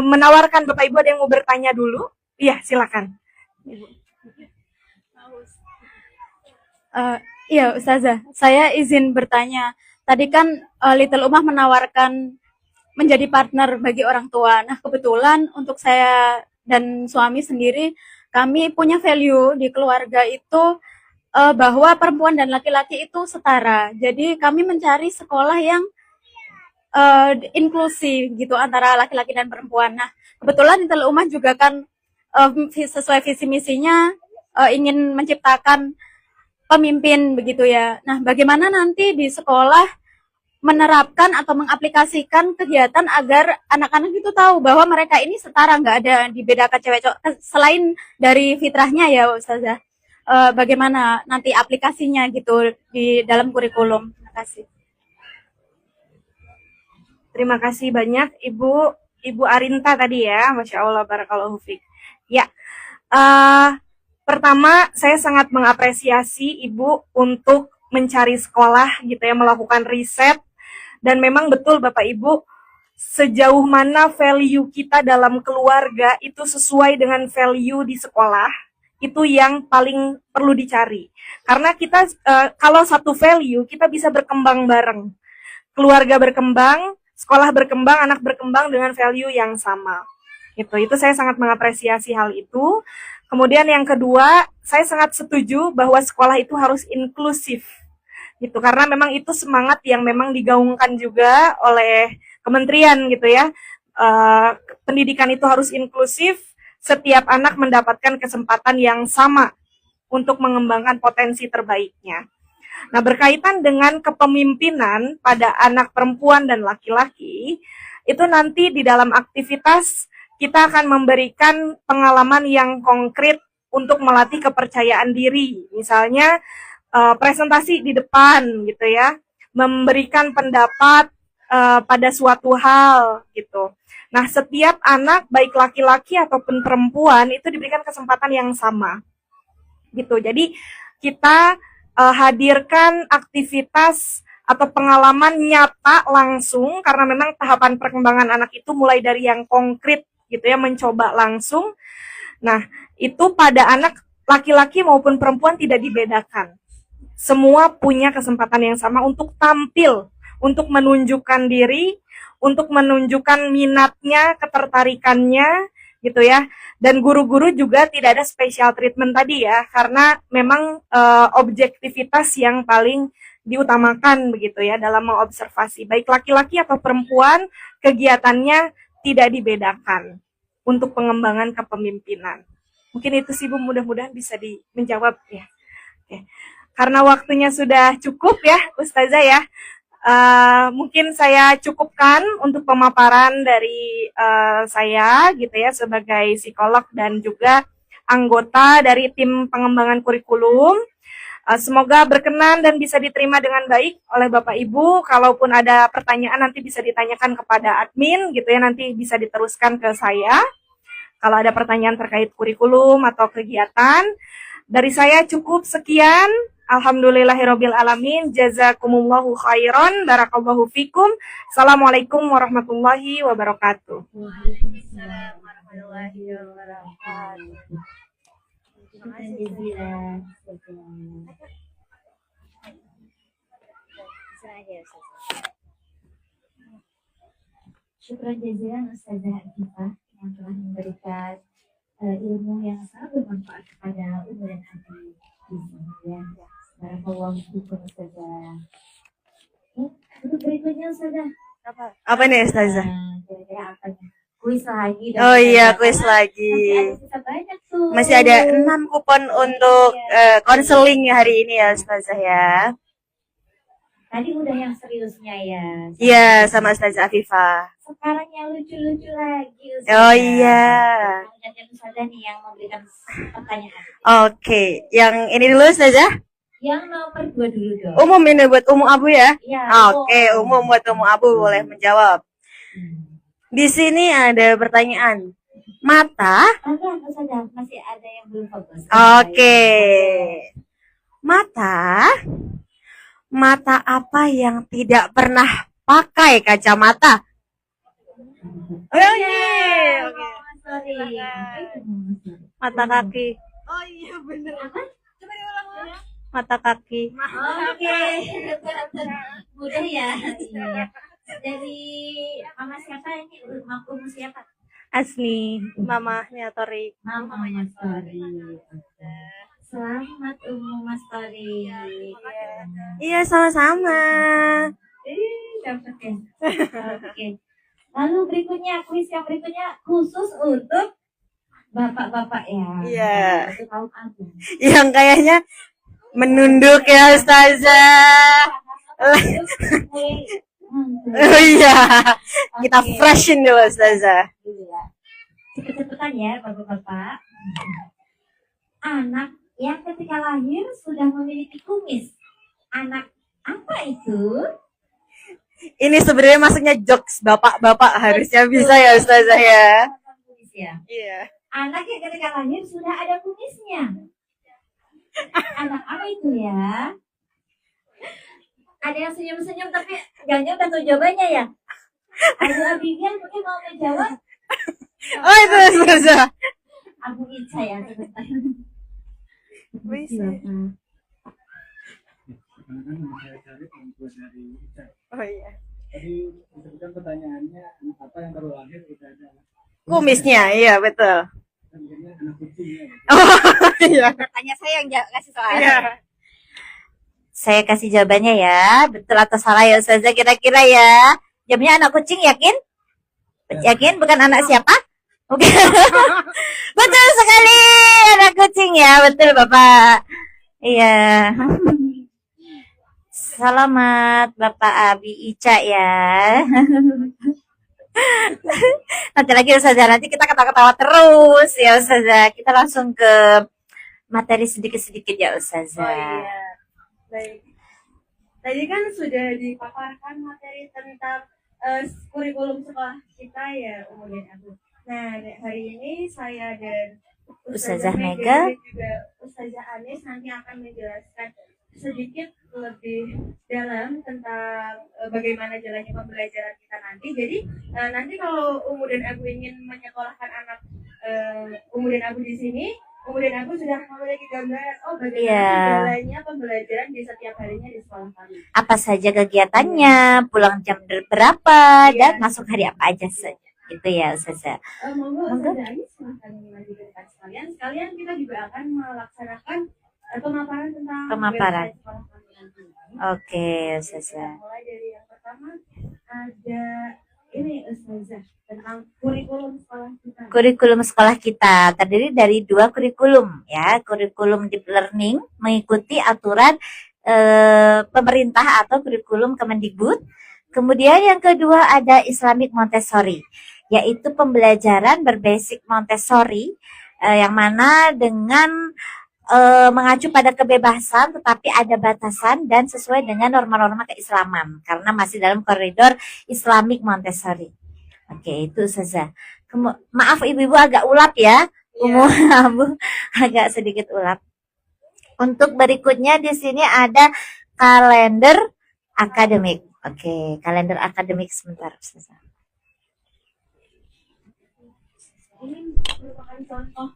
menawarkan Bapak Ibu ada yang mau bertanya dulu. Iya, silakan. Iya Ustazah, saya izin bertanya. Tadi kan Little Ummah menawarkan menjadi partner bagi orang tua. Nah kebetulan untuk saya dan suami sendiri, kami punya value di keluarga itu bahwa perempuan dan laki-laki itu setara. Jadi kami mencari sekolah yang inklusif gitu antara laki-laki dan perempuan. Nah kebetulan Little Ummah juga kan sesuai visi misinya ingin menciptakan pemimpin begitu ya. Nah, bagaimana nanti di sekolah menerapkan atau mengaplikasikan kegiatan agar anak-anak itu tahu bahwa mereka ini setara, nggak ada dibedakan cewek cowok selain dari fitrahnya ya Ustazah. Bagaimana nanti aplikasinya gitu di dalam kurikulum? Terima kasih. Terima kasih banyak Ibu Arinta tadi ya. Masya Allah, barakallahu fiik. Ya. Pertama, saya sangat mengapresiasi Ibu untuk mencari sekolah gitu ya, melakukan riset. Dan memang betul Bapak Ibu, sejauh mana value kita dalam keluarga itu sesuai dengan value di sekolah, itu yang paling perlu dicari. Karena kita, kalau satu value, kita bisa berkembang bareng. Keluarga berkembang, sekolah berkembang, anak berkembang dengan value yang sama. Itu saya sangat mengapresiasi hal itu. Kemudian yang kedua, saya sangat setuju bahwa sekolah itu harus inklusif. Gitu, karena memang itu semangat yang memang digaungkan juga oleh kementerian gitu ya. Pendidikan itu harus inklusif, setiap anak mendapatkan kesempatan yang sama untuk mengembangkan potensi terbaiknya. Nah, berkaitan dengan kepemimpinan pada anak perempuan dan laki-laki, itu nanti di dalam aktivitas kita akan memberikan pengalaman yang konkret untuk melatih kepercayaan diri. Misalnya presentasi di depan gitu ya, memberikan pendapat pada suatu hal gitu. Nah, setiap anak baik laki-laki ataupun perempuan itu diberikan kesempatan yang sama. Gitu. Jadi kita hadirkan aktivitas atau pengalaman nyata langsung karena memang tahapan perkembangan anak itu mulai dari yang konkret gitu ya, mencoba langsung. Nah, itu pada anak laki-laki maupun perempuan tidak dibedakan. Semua punya kesempatan yang sama untuk tampil, untuk menunjukkan diri, untuk menunjukkan minatnya, ketertarikannya gitu ya. Dan guru-guru juga tidak ada special treatment tadi ya, karena memang objektivitas yang paling diutamakan begitu ya dalam mengobservasi. Baik laki-laki atau perempuan, kegiatannya tidak dibedakan untuk pengembangan kepemimpinan. Mungkin itu sih Bu, mudah-mudahan bisa menjawab ya. Oke. Karena waktunya sudah cukup ya Ustazah ya, mungkin saya cukupkan untuk pemaparan dari saya gitu ya sebagai psikolog dan juga anggota dari tim pengembangan kurikulum. Semoga berkenan dan bisa diterima dengan baik oleh Bapak Ibu. Kalaupun ada pertanyaan nanti bisa ditanyakan kepada admin gitu ya, nanti bisa diteruskan ke saya. Kalau ada pertanyaan terkait kurikulum atau kegiatan. Dari saya cukup sekian. Alhamdulillahirabbil alamin. Jazakumullahu khairan. Barakallahu fikum. Assalamualaikum warahmatullahi wabarakatuh. Waalaikumsalam warahmatullahi wabarakatuh. Syukran jazilan Ustazah Akifah yang telah memberikan ilmu yang sangat bermanfaat kepada umur dan adik di sini ya. Barakallahu fikum Ustazah. Untuk berikutnya Ustazah. Apa nih Ustazah? Kira-kira apa nih? Kuis lagi. Oh iya, kuis lagi. Masih ada sisa banyak tuh. Masih ada 6 kupon untuk konseling hari ini ya Ustazah ya. Tadi udah yang seriusnya ya. Iya, sama Ustazah Afifah. Sekarang yang lucu-lucu lagi Ustazah. Oh iya. Dan Ustazah nih yang memberikan pertanyaan. Oke, yang ini dulu Ustazah. Yang nomor 2 dulu dong. Umum ini buat umum abu ya? Iya. Oke, umum buat umum abu boleh menjawab. Di sini ada pertanyaan. Mata. Ada Ustazah, masih ada yang belum fokus. Oke. Mata. Mata apa yang tidak pernah pakai kacamata? Oh iya. Oke. Sorry. Mata kaki. Oh iya bener. Coba diulang ya. Mata kaki. Oke. Mudah ya. Iya. Dari mama siapa ini? Umur siapa? Asli, mamahnya Tori. Mama Mas Tori. Selamat Mas Tori. Iya sama-sama. Dapat ya. Oke. Lalu berikutnya kuis yang berikutnya khusus untuk bapak-bapak ya. Iya. Untuk kaum agung. Yang kayaknya menunduk ya Ustazah. Oh iya. Kita Oke. freshen dulu Ustazah. Dulu ya. Cepet-cepetan ya bapak-bapak. Anak yang ketika lahir sudah memiliki kumis. Anak apa itu? Ini sebenarnya masuknya jokes bapak-bapak harusnya bisa ya Ustazah ya. Kumis ya. Iya. Anak yang ketika lahir sudah ada kumisnya. Anak apa itu ya? Ada yang senyum-senyum tapi jangan udah tahu jawabannya ya. Ada Abigail mungkin mau menjawab. Oh itu Ustazah. Aku Ica ya sebentar. Bisa. Oh iya. Tadi disebutkan pertanyaannya apa yang baru lahir udah ada Kumisnya, iya betul. akhirnya anak kucing ya. Oh iya. Tanya saya yang kasih soal. Iya. Saya kasih jawabannya ya. Betul atau salah ya Ustazah kira-kira ya. Jawabnya anak kucing yakin? Yakin bukan anak siapa? Oke. Betul sekali anak kucing ya. Betul Bapak. Iya. Selamat Bapak Abi Ica ya. Nanti lagi Ustazah, nanti kita ketawa-ketawa terus ya Ustazah. Kita langsung ke materi sedikit-sedikit ya Ustazah. Oh iya. Baik. Tadi kan sudah dipaparkan materi tentang kurikulum sekolah kita ya Umur dan Abu. Nah, hari ini saya dan Ustazah Mega dan juga Ustazah Anis nanti akan menjelaskan sedikit lebih dalam tentang bagaimana jalannya pembelajaran kita nanti. Jadi nanti kalau Umur dan Abu ingin menyekolahkan anak Umur dan Abu di sini, Umur dan Abu sudah memiliki gambaran bagaimana Iya. jalannya pembelajaran di setiap harinya di sekolah kami. apa saja kegiatannya, pulang jam berapa, dan masuk hari apa aja saja. Gitu ya Ustazah. Monggo Monggo. Ustazah Anis silahkan melanjutkan sekalian. Sekalian kita juga akan melaksanakan pemaparan tentang Pemaparan. website sekolah kami nanti. Oke Ustazah. Mulai dari yang pertama ada ini Ustazah tentang kurikulum sekolah kita. Kurikulum sekolah kita terdiri dari 2 kurikulum ya. Kurikulum deep learning mengikuti aturan pemerintah atau kurikulum Kemendikbud. Kemudian yang kedua ada Islamic Montessori, yaitu pembelajaran berbasic Montessori yang mana dengan mengacu pada kebebasan tetapi ada batasan dan sesuai dengan norma-norma keislaman karena masih dalam koridor Islamic Montessori. Oke, itu saja. Maaf ibu-ibu agak ulap ya. Umur Abu agak sedikit ulap. Untuk berikutnya di sini ada kalender akademik. Oke, kalender akademik sebentar. Ustazah. Ini merupakan contoh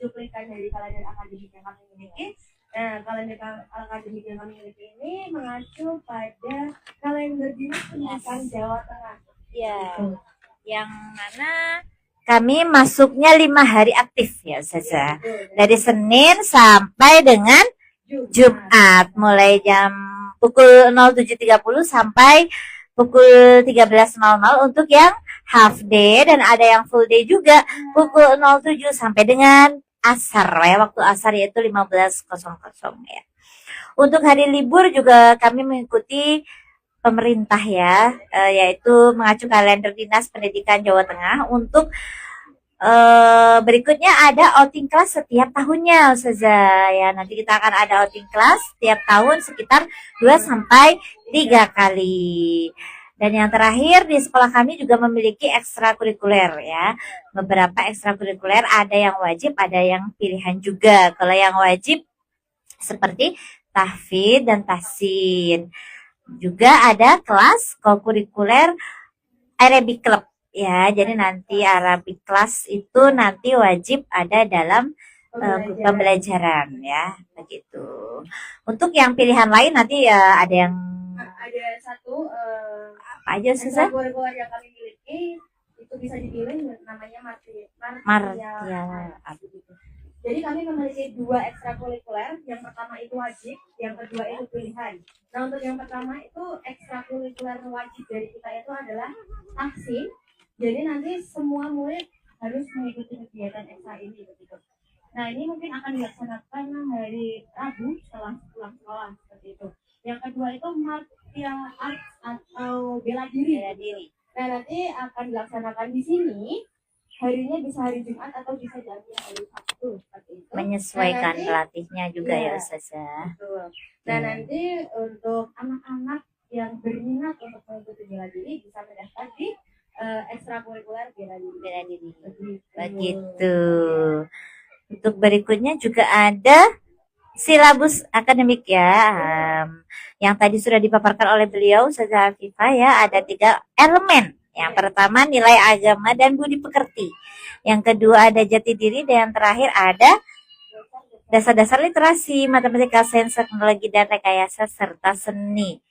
cuplikan dari kalender akademik yang kami miliki. Nah, kalender akademik yang kami miliki ini mengacu pada kalender dinas pendidikan Jawa Tengah. Ya, yang mana kami masuknya 5 hari aktif ya Ustazah. Dari Senin sampai dengan Jumat. Mulai jam pukul 07.30 sampai pukul 13.00 untuk yang half day. Dan ada yang full day juga pukul 07 sampai dengan asar ya. Waktu asar yaitu 15.00 ya. Untuk hari libur juga kami mengikuti pemerintah ya, yaitu mengacu kalender Dinas Pendidikan Jawa Tengah untuk berikutnya ada outing kelas setiap tahunnya Ustazah ya. Nanti kita akan ada outing kelas setiap tahun sekitar 2 sampai 3 kali. Dan yang terakhir di sekolah kami juga memiliki ekstrakurikuler ya. Beberapa ekstrakurikuler ada yang wajib, ada yang pilihan juga. Kalau yang wajib seperti tahfidz dan tahsin. Juga ada kelas kokurikuler Arabic Club ya. Jadi nanti Arabic Class itu nanti wajib ada dalam pembelajaran ya, begitu. Untuk yang pilihan lain nanti ya ada yang Ada satu apa aja susah? ekstrakurikuler yang kami miliki itu bisa dipilih namanya Martial Art. Jadi kami memiliki 2 ekstrakurikuler. Yang pertama itu wajib, yang kedua itu pilihan. Nah untuk yang pertama itu ekstrakurikuler wajib dari kita itu adalah tahsin. Jadi nanti semua murid harus mengikuti kegiatan ekstra ini begitu. Nah ini mungkin akan dilaksanakan hari Rabu setelah pulang sekolah seperti itu. Yang kedua itu martial arts atau bela diri. Nah nanti akan dilaksanakan di sini. Harinya bisa hari Jumat atau bisa jadi hari Sabtu seperti itu. Menyesuaikan Nah, pelatihnya juga ya Ustazah. betul. Dan nanti untuk anak-anak yang berminat untuk mengikuti bela diri bisa mendaftar di ekstrakurikuler bela diri. Begitu. Untuk berikutnya juga ada silabus akademik ya. Yang tadi sudah dipaparkan oleh beliau Ustazah Afifah ya, ada 3 elemen. Yang pertama nilai agama dan budi pekerti. Yang kedua ada jati diri, dan yang terakhir ada dasar-dasar literasi, matematika, sains, teknologi, dan rekayasa serta seni.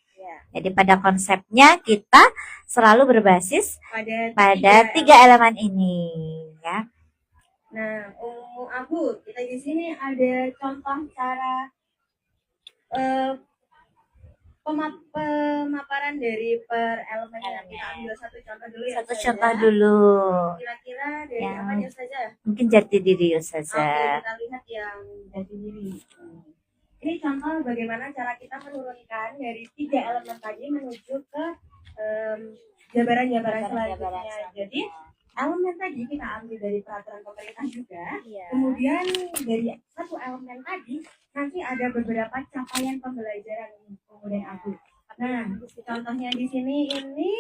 Jadi pada konsepnya kita selalu berbasis pada 3 elemen ini ya. Nah, Abu, kita di sini ada contoh cara pemaparan dari per elemen. Kita ambil satu contoh dulu ya. Satu contoh dulu. Kira-kira dari Yang apa saja? mungkin jati diri Oke, Ustazah. kita lihat yang jati diri. Ini contoh bagaimana cara kita menurunkan dari 3 elemen tadi menuju ke jabaran-jabaran selanjutnya. Jadi elemen tadi kita ambil dari peraturan pemerintah juga. Kemudian dari satu elemen tadi nanti ada beberapa capaian pembelajaran kemudian aku. Nah, contohnya di sini ini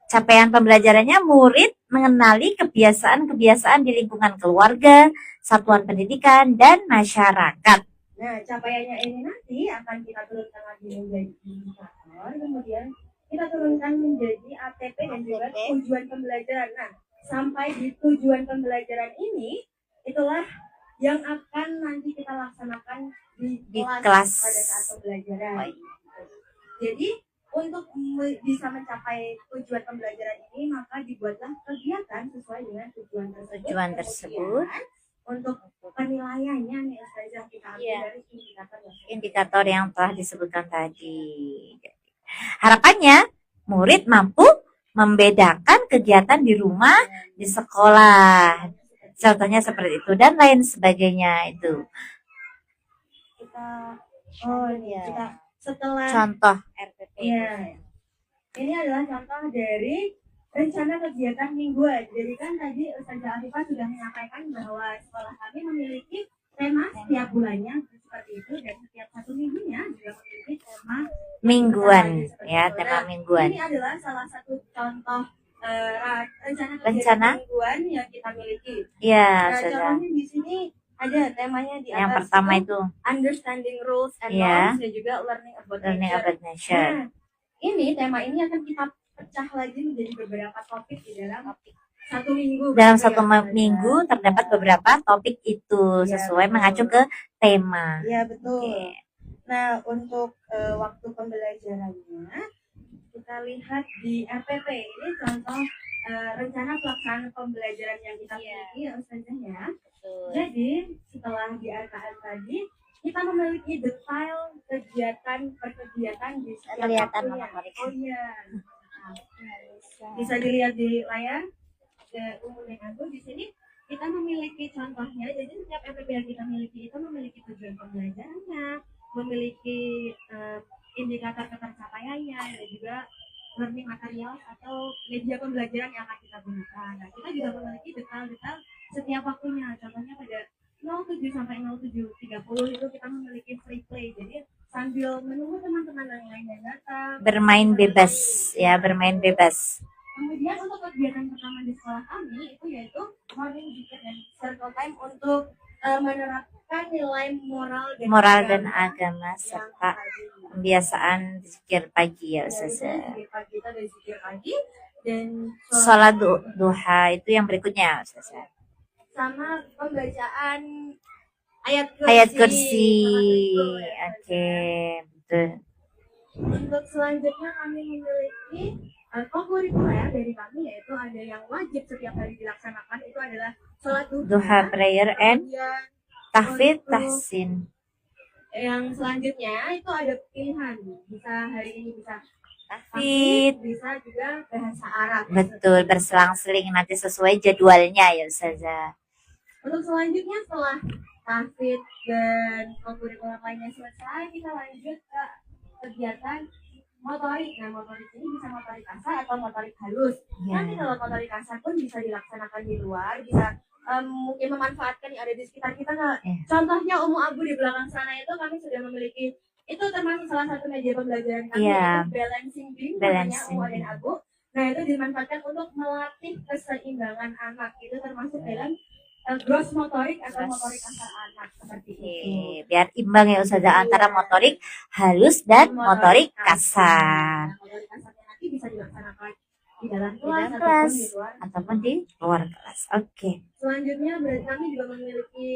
Capaian pembelajarannya murid mengenali kebiasaan-kebiasaan di lingkungan keluarga, satuan pendidikan, dan masyarakat. Nah, capaiannya ini nanti akan kita turunkan lagi menjadi indikator, kemudian kita turunkan menjadi ATP dan juga tujuan pembelajaran. Nah, sampai di tujuan pembelajaran ini, itulah yang akan nanti kita laksanakan di kelas pada saat pembelajaran. Jadi, untuk bisa mencapai tujuan pembelajaran ini, maka dibuatlah kegiatan sesuai dengan tujuan tersebut. Untuk penilaiannya nih Ustazah, kita ambil dari Indikator yang telah disebutkan tadi. Harapannya murid mampu membedakan kegiatan di rumah, di sekolah. Contohnya seperti itu dan lain sebagainya itu. Kita setelah Contoh RPP. Ya. Ini adalah contoh dari rencana kegiatan mingguan. Jadi kan tadi Ustazah Afifah sudah menyampaikan bahwa sekolah kami memiliki tema setiap bulannya seperti itu, dan setiap satu minggunya juga memiliki tema mingguan ya, tema mingguan. Ini adalah salah satu contoh rencana Rencana? kegiatan mingguan yang kita miliki. Iya, Nah, sudah. contohnya di sini ada temanya di atas. Yang pertama itu Understanding Rules and Iya. Norms, dan juga Learning About Learning Nature. about Nature. Nah, ini tema ini akan kita pecah lagi menjadi beberapa topik di dalam satu minggu. Dalam gitu satu ya, minggu terdapat beberapa topik itu sesuai mengacu ke tema. Iya, betul. Oke. Nah, untuk waktu pembelajarannya kita lihat di RPP ini contoh rencana pelaksanaan pembelajaran yang kita miliki ya Ustazah ya. Betul. Jadi setelah di RKM tadi kita memiliki detail kegiatan per kegiatan di setiap Kelihatan waktunya. motorik. Oh iya. Bisa dilihat di layar ke umum dan aku di sini kita memiliki contohnya. Jadi setiap FPP yang kita miliki itu memiliki tujuan pembelajarannya, memiliki indikator ketercapaiannya dan juga learning material atau media pembelajaran yang akan kita gunakan. Nah, kita juga memiliki detail-detail setiap waktunya. Contohnya pada 07 sampai 07.30 itu kita memiliki free play. Jadi sambil menunggu teman-teman yang lainnya datang. Bermain bebas ya, bermain bebas. Kemudian untuk kegiatan pertama di sekolah kami itu yaitu morning zikir dan circle time untuk menerapkan nilai Moral dan agama serta pembiasaan zikir pagi ya Ustazah. Zikir pagi itu ada zikir pagi dan Sholat duha itu yang berikutnya Ustazah. sama pembacaan ayat Kursi. Oke, betul. Untuk selanjutnya kami memiliki kurikuler dari kami yaitu ada yang wajib setiap hari dilaksanakan itu adalah sholat Duha prayer and Kemudian tahfidz untuk tahsin. yang selanjutnya itu ada pilihan bisa hari ini bisa Tahfidz. bisa juga bahasa Arab. Betul, berselang-seling nanti sesuai jadwalnya ya Ustazah. Untuk selanjutnya setelah tahfidz dan kurikuler lainnya selesai kita lanjut ke kegiatan motorik. Nah, motorik ini bisa motorik kasar atau motorik halus. Ya. Nanti kalau motorik kasar pun bisa dilaksanakan di luar, bisa mungkin memanfaatkan yang ada di sekitar kita. Nah, Ya. contohnya Umu Abu di belakang sana itu kami sudah memiliki itu termasuk salah satu media pembelajaran kami Ya. yaitu balancing beam namanya Balancing Umu dan beam. Abu. Nah, itu dimanfaatkan untuk melatih keseimbangan anak. Itu termasuk dalam gross motorik atau Gross. motorik kasar anak seperti itu. Oke, biar imbang ya Ustazah antara motorik halus dan motorik kasar. Nah, motorik kasarnya nanti bisa dilaksanakan di dalam Di kelas, dalam kelas ataupun di luar. ataupun di luar kelas. Oke. Selanjutnya berarti kami juga memiliki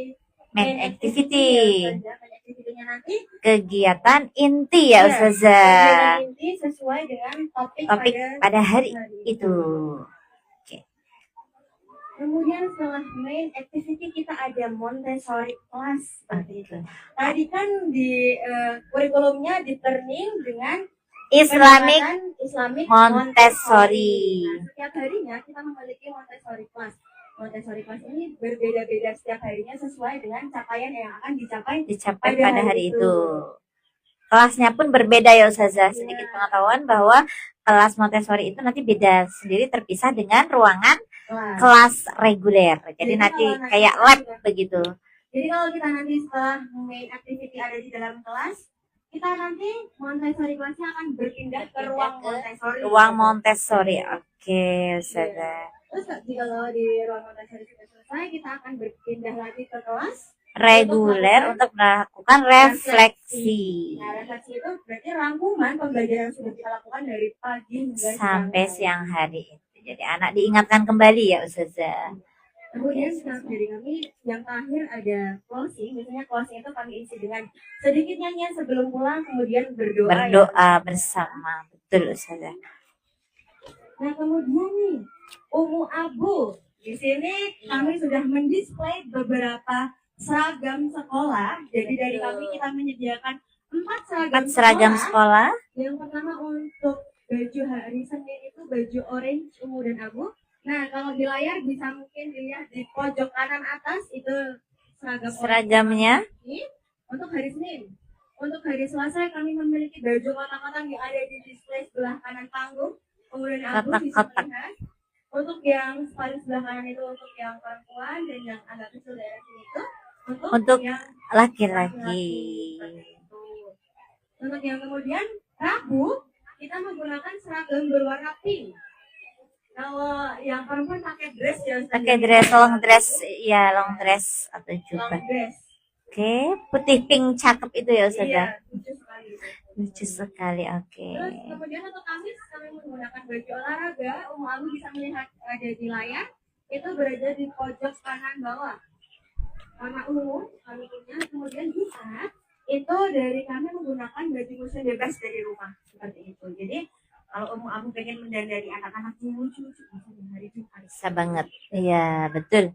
Main activity. ya, Ustazah. Main activity-nya nanti Kegiatan inti ya ya, Ustazah. kegiatan inti sesuai dengan topik Topik pada hari itu. Kemudian setelah main activity kita ada Montessori class seperti itu. Tadi kan di kurikulumnya di turning dengan Islamic pendekatan Islamic Montessori. Nah, setiap harinya kita memiliki Montessori class. Montessori class ini berbeda-beda setiap harinya sesuai dengan capaian yang akan dicapai Pada hari itu. Kelasnya pun berbeda ya Ustazah. Sedikit pengetahuan bahwa kelas Montessori itu nanti beda sendiri terpisah dengan ruangan kelas reguler. Jadi nanti kalau kayak nanti lab kita- begitu. Jadi kalau kita nanti setelah main activity ada di dalam kelas, kita nanti Montessori kelasnya akan berpindah ke ruang Montessori. Ruang Montessori. Oke, Ustazah. Terus kalau di ruang Montessori sudah selesai, kita akan berpindah lagi ke kelas Reguler untuk melakukan refleksi Nah, refleksi itu berarti rangkuman pembelajaran yang sudah kita lakukan dari pagi hingga sampai hari. siang hari itu. Jadi anak diingatkan kembali ya Ustazah. Kemudian dari kami yang terakhir ada closing. Biasanya closing itu kami isi dengan sedikit nyanyian sebelum pulang, kemudian berdoa. Berdoa bersama. Betul Ustazah. Nah, kemudian nih, Umu Abu. Di sini kami sudah mendisplay beberapa seragam sekolah. Jadi dari kami kita menyediakan 4 Seragam sekolah. Yang pertama untuk baju hari Senin itu baju orange, ungu dan abu. Nah, kalau di layar bisa mungkin dilihat di pojok kanan atas itu seragam Seragamnya. orange. Untuk hari Senin. Untuk hari Selasa kami memiliki baju kotak-kotak yang ada di display sebelah kanan panggung. Kemudian abu bisa Kotak-kotak. melihat. Untuk yang paling sebelah kanan itu untuk yang perempuan dan yang agak kecil daerah sini itu Untuk yang laki-laki. Untuk yang kemudian Rabu kita menggunakan seragam berwarna pink. Kalau yang perempuan pakai dress ya. Pakai dress, long dress, ya long dress atau Long jubah. dress. Oke, putih pink cakep itu ya Iya, Ustazah. lucu sekali. Lucu sekali, oke. Terus kemudian untuk Kamis kami menggunakan baju olahraga. Abu bisa melihat ada di layar. Itu berada di pojok kanan bawah. Warna ungu kami punya. Kemudian Jumat itu dari kami menggunakan baju muslim bebas dari rumah seperti itu. Jadi Kalau Umu Abu pengen mendandani anak-anak lucu-lucu bisa di hari Jumat. Bisa banget. Iya, betul.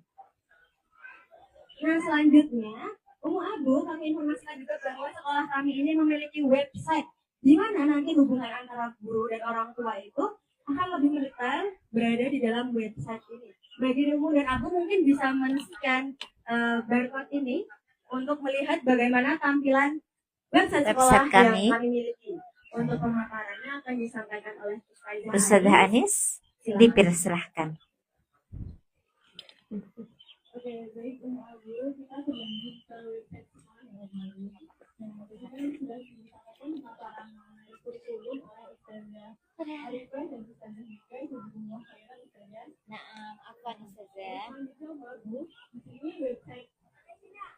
Nah, selanjutnya, Umu Abu kami informasikan juga bahwa sekolah kami ini memiliki website di mana nanti hubungan antara guru dan orang tua itu akan lebih mendetail berada di dalam website ini. Bagi Umu dan Abu mungkin bisa men-scan barcode ini untuk melihat bagaimana tampilan website sekolah Website yang kami miliki. Untuk pemaparannya akan disampaikan oleh Ustazah Anis, dipersilahkan. Oke, baik Umu Abu, kita berlanjut ke website sekolah yang baru. Nah, tadi kan sudah disampaikan pemaparan mengenai kurikulum oleh Ustazah Arifah dan Ustazah Hika, Jazakumullah khairan Ustazah. Nah, apa nih Ustazah? Selanjutnya Umu Abu, di sini website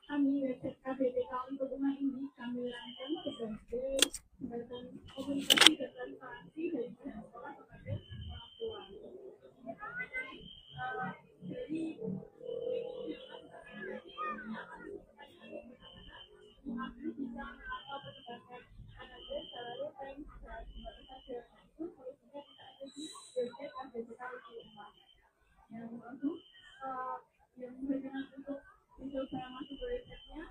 KBTK untuk rumah ini kami rancang sebagai jembatan komunikasi dan transparansi dari pihak sekolah kepada orang tua. Jadi mengambil bisa atau perkembangan anaknya selalu tren secara jembatan saja. Itu solusinya tidak ada di website KBTK untuk rumah. Yang baru yang berkenan untuk mencoba masuk ke website-nya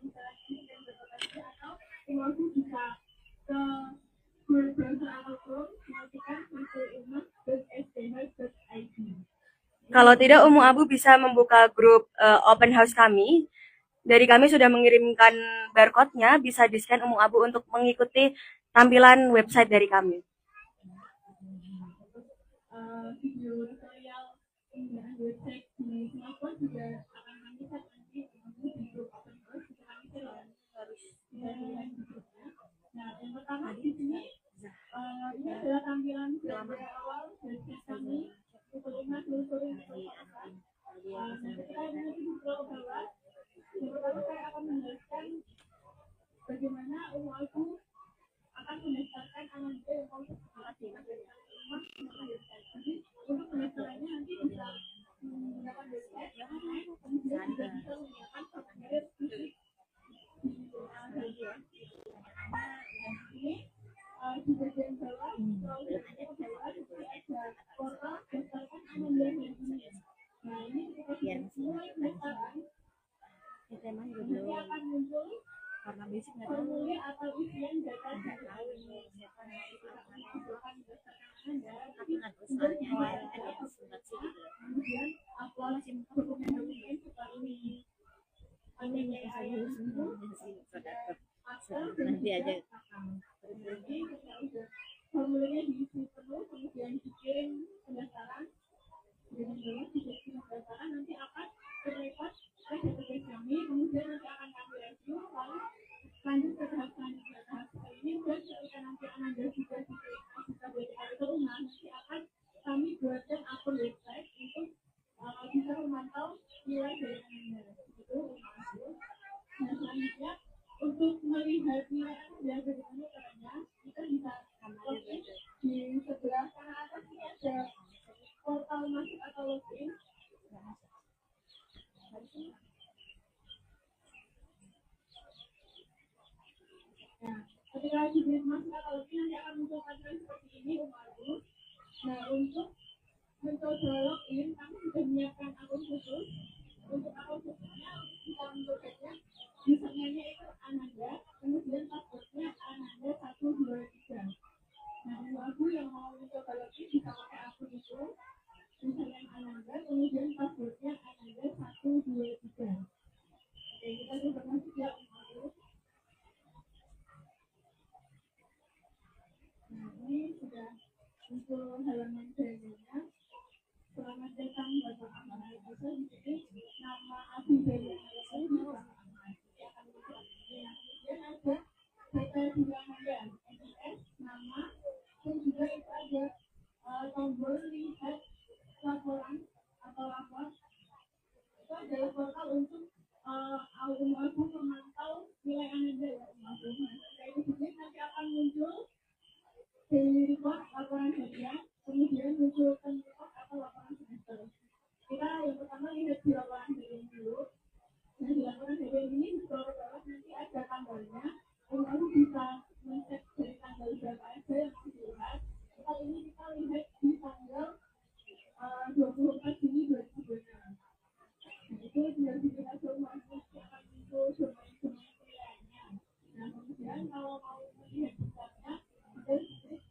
bisa lagi dan berkoordinasi atau langsung bisa ke browser atau Chrome menggunakan masulumah.sdh.id. Kalau tidak, Umu Abu bisa membuka grup open house kami. Dari kami sudah mengirimkan barcode-nya, bisa di-scan Umu Abu untuk mengikuti tampilan website dari kami. Video tutorial penggunaan website di smartphone juga akan kami share nanti di grup open house untuk kami share harus di grupnya. Nah, yang pertama di sini ini adalah tampilan dari awal website kami. Sebelumnya seluruh ketika nanti di scroll ke bawah, yang pertama saya akan menjelaskan bagaimana Umu Abu akan mendaftarkan anak yang mau sekolah di rumah. Jadi untuk pendaftarannya nanti bisa menggunakan website, kemudian juga bisa menggunakan formulir fisik di saja. Ini di bagian bawah, kalau ke bawah itu ada portal daftarkan Ananda hari ini. Nah ini ketika sudah mulai pendaftaran, nanti akan muncul formulir atau isian data dari kemudian upload dokumen-dokumen seperti nanti aja. Jadi ketika udah formulirnya diisi penuh, kemudian dikirim pendaftaran, dengan bawah dikirim pendaftaran nanti akan terlepas ke database kami, kemudian nanti akan kami review, lalu lanjut ke tahap selanjutnya. Tahap ini dan ketika nanti Ananda juga kita BTK itu rumah, nanti akan kami buatkan akun website untuk bisa memantau nilai dari Ananda. Itu nah selanjutnya untuk melihat nilai Anda bagaimana caranya, kita bisa login di sebelah kanan atas ini ada portal masuk atau login. Nah, ketika di masuk atau login nanti akan muncul tampilan seperti ini Umu Abu. Nah, untuk mencoba login, kami sudah menyiapkan akun khusus. Untuk akun khususnya kita mencoba username-nya itu Ananda, kemudian password-nya Ananda 123. Nah, Umu Abu yang mau mencoba login bisa pakai akun itu, username Ananda, kemudian password-nya Ananda 123. Oke, kita coba masuk ya Umu Abu. Nah, ini sudah muncul halaman jawabannya. Selamat datang Bapak Ahmad. Di sini nama Abu Jaya itu kemudian ada data diri Anda, NIS, nama, dan juga itu ada tombol lihat laporan atau lapor. Itu adalah portal untuk Umu Abu memantau nilai Anda ya Umu Abu. Nah, itu sini nanti akan muncul daily report laporan harian, kemudian muncul report atau laporan semester. Kita yang pertama lihat di laporan harian dulu. kalau mau melihat besarnya,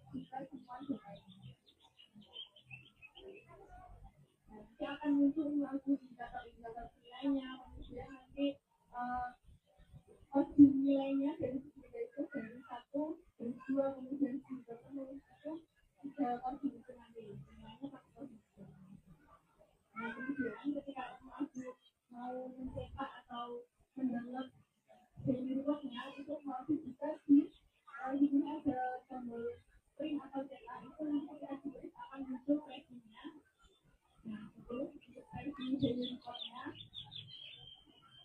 kita semua coba. Nanti akan muncul lagu indikator nilainya, kemudian nanti output nilainya dari ketiga itu dari 1, dari 2, kemudian 3, kemudian 1, 3 output itu nanti nilainya pakai output. Nah kemudian ketika aku mau mencetak atau mendownload dari report-nya itu harus bisa di sini ada tombol print atau cetak itu nanti kita diberi akan muncul pricing-nya. Nah itu untuk pricing dari report-nya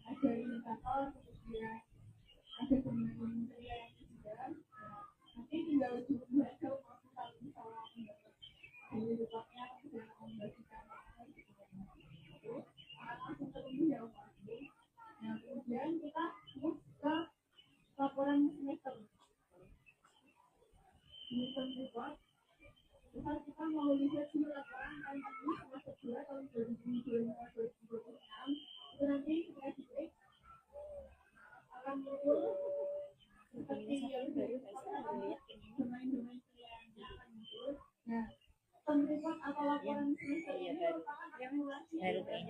ada indikator, kemudian ada kementerian yang juga. Nanti tinggal tunggu aja waktu kalau misalnya dari report-nya kemudian membagikan itu akan langsung terlebih ya pasti. Nah kemudian kita move ke laporan semester report. Misal kita mau lihat dulu laporan kali ini semester 2 tahun 2025-2026 itu nanti kita diberi akan muncul seperti yang dari domain-domain pilihannya akan muncul. Nah, report atau laporan semester ini merupakan akumulasi dari report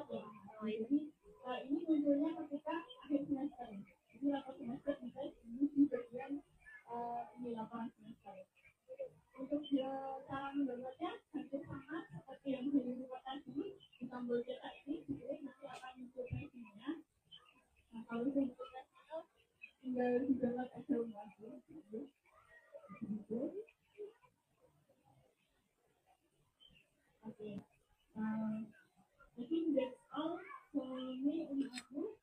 ya. Jadi ini munculnya ketika akhir semester. Ini lapor semester bisa di bagian ini laporan semester. Untuk cara mendownloadnya hampir sama seperti yang dari report tadi di tombol cetak ini, jadi nanti akan muncul pricing-nya. Nah kalau sudah muncul itu tinggal di-download aja langsung. Begitu. Oke. I think that's all for me untuk aku.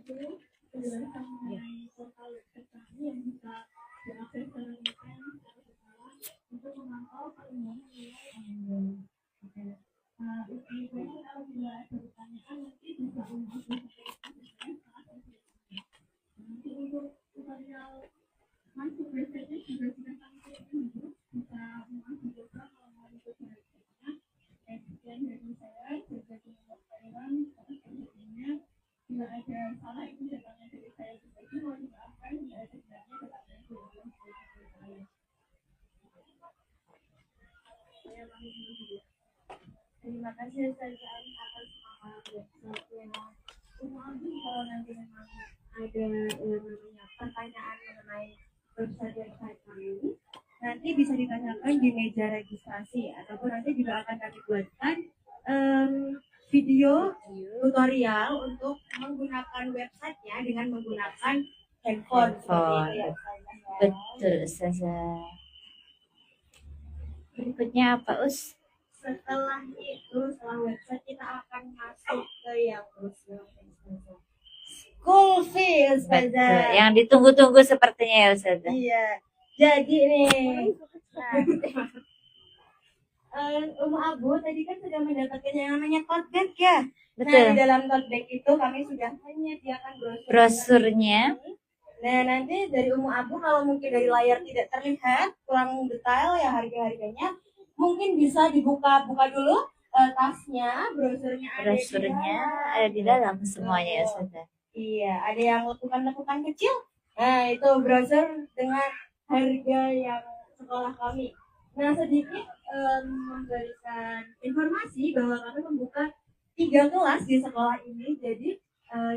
Itu penjelasan mengenai portal website kami yang bisa diakses secara online untuk memantau perkembangan nilai. Oke. Ini apabila ada pertanyaan nanti bisa menghubungi saya. Nanti untuk tutorial masuk website juga sudah kami kirim, bisa menghubungi juga kalau mau ikut website-nya. Sekian dari saya, jaga dengan Thailand, atas perhatiannya. Bila ada salah itu datangnya dari saya pribadi, mohon dimaafkan. Bila ada tidaknya datangnya dari saya. Saya pamit dulu dulu. Terima kasih Ustaz atas website-nya. Kalau nanti memang ada namanya pertanyaan mengenai website kami, nanti bisa ditanyakan di meja registrasi ataupun nanti juga akan kami buatkan video tutorial untuk menggunakan website-nya dengan menggunakan handphone. Betul, Ustazah. Berikutnya apa, Us? Setelah itu, setelah website kita akan masuk ke yang school fee, Betul. Ustazah. Yang ditunggu-tunggu sepertinya ya, Ustazah. Iya. Jadi nih, Umu Abu tadi kan sudah mendapatkan yang namanya tote bag ya. Nah, di Betul. dalam tote bag itu kami sudah menyediakan Brosurnya. Nah, nanti dari Umu Abu kalau mungkin dari layar tidak terlihat, kurang detail ya harga-harganya, mungkin bisa dibuka-buka dulu tasnya, brosurnya ada di dalam semuanya ya, Ustazah. Iya, ada yang lekukan-lekukan kecil. Nah, itu brosur dengan harga yang sekolah kami. Nah, sedikit memberikan informasi bahwa kami membuka 3 kelas di sekolah ini. Jadi,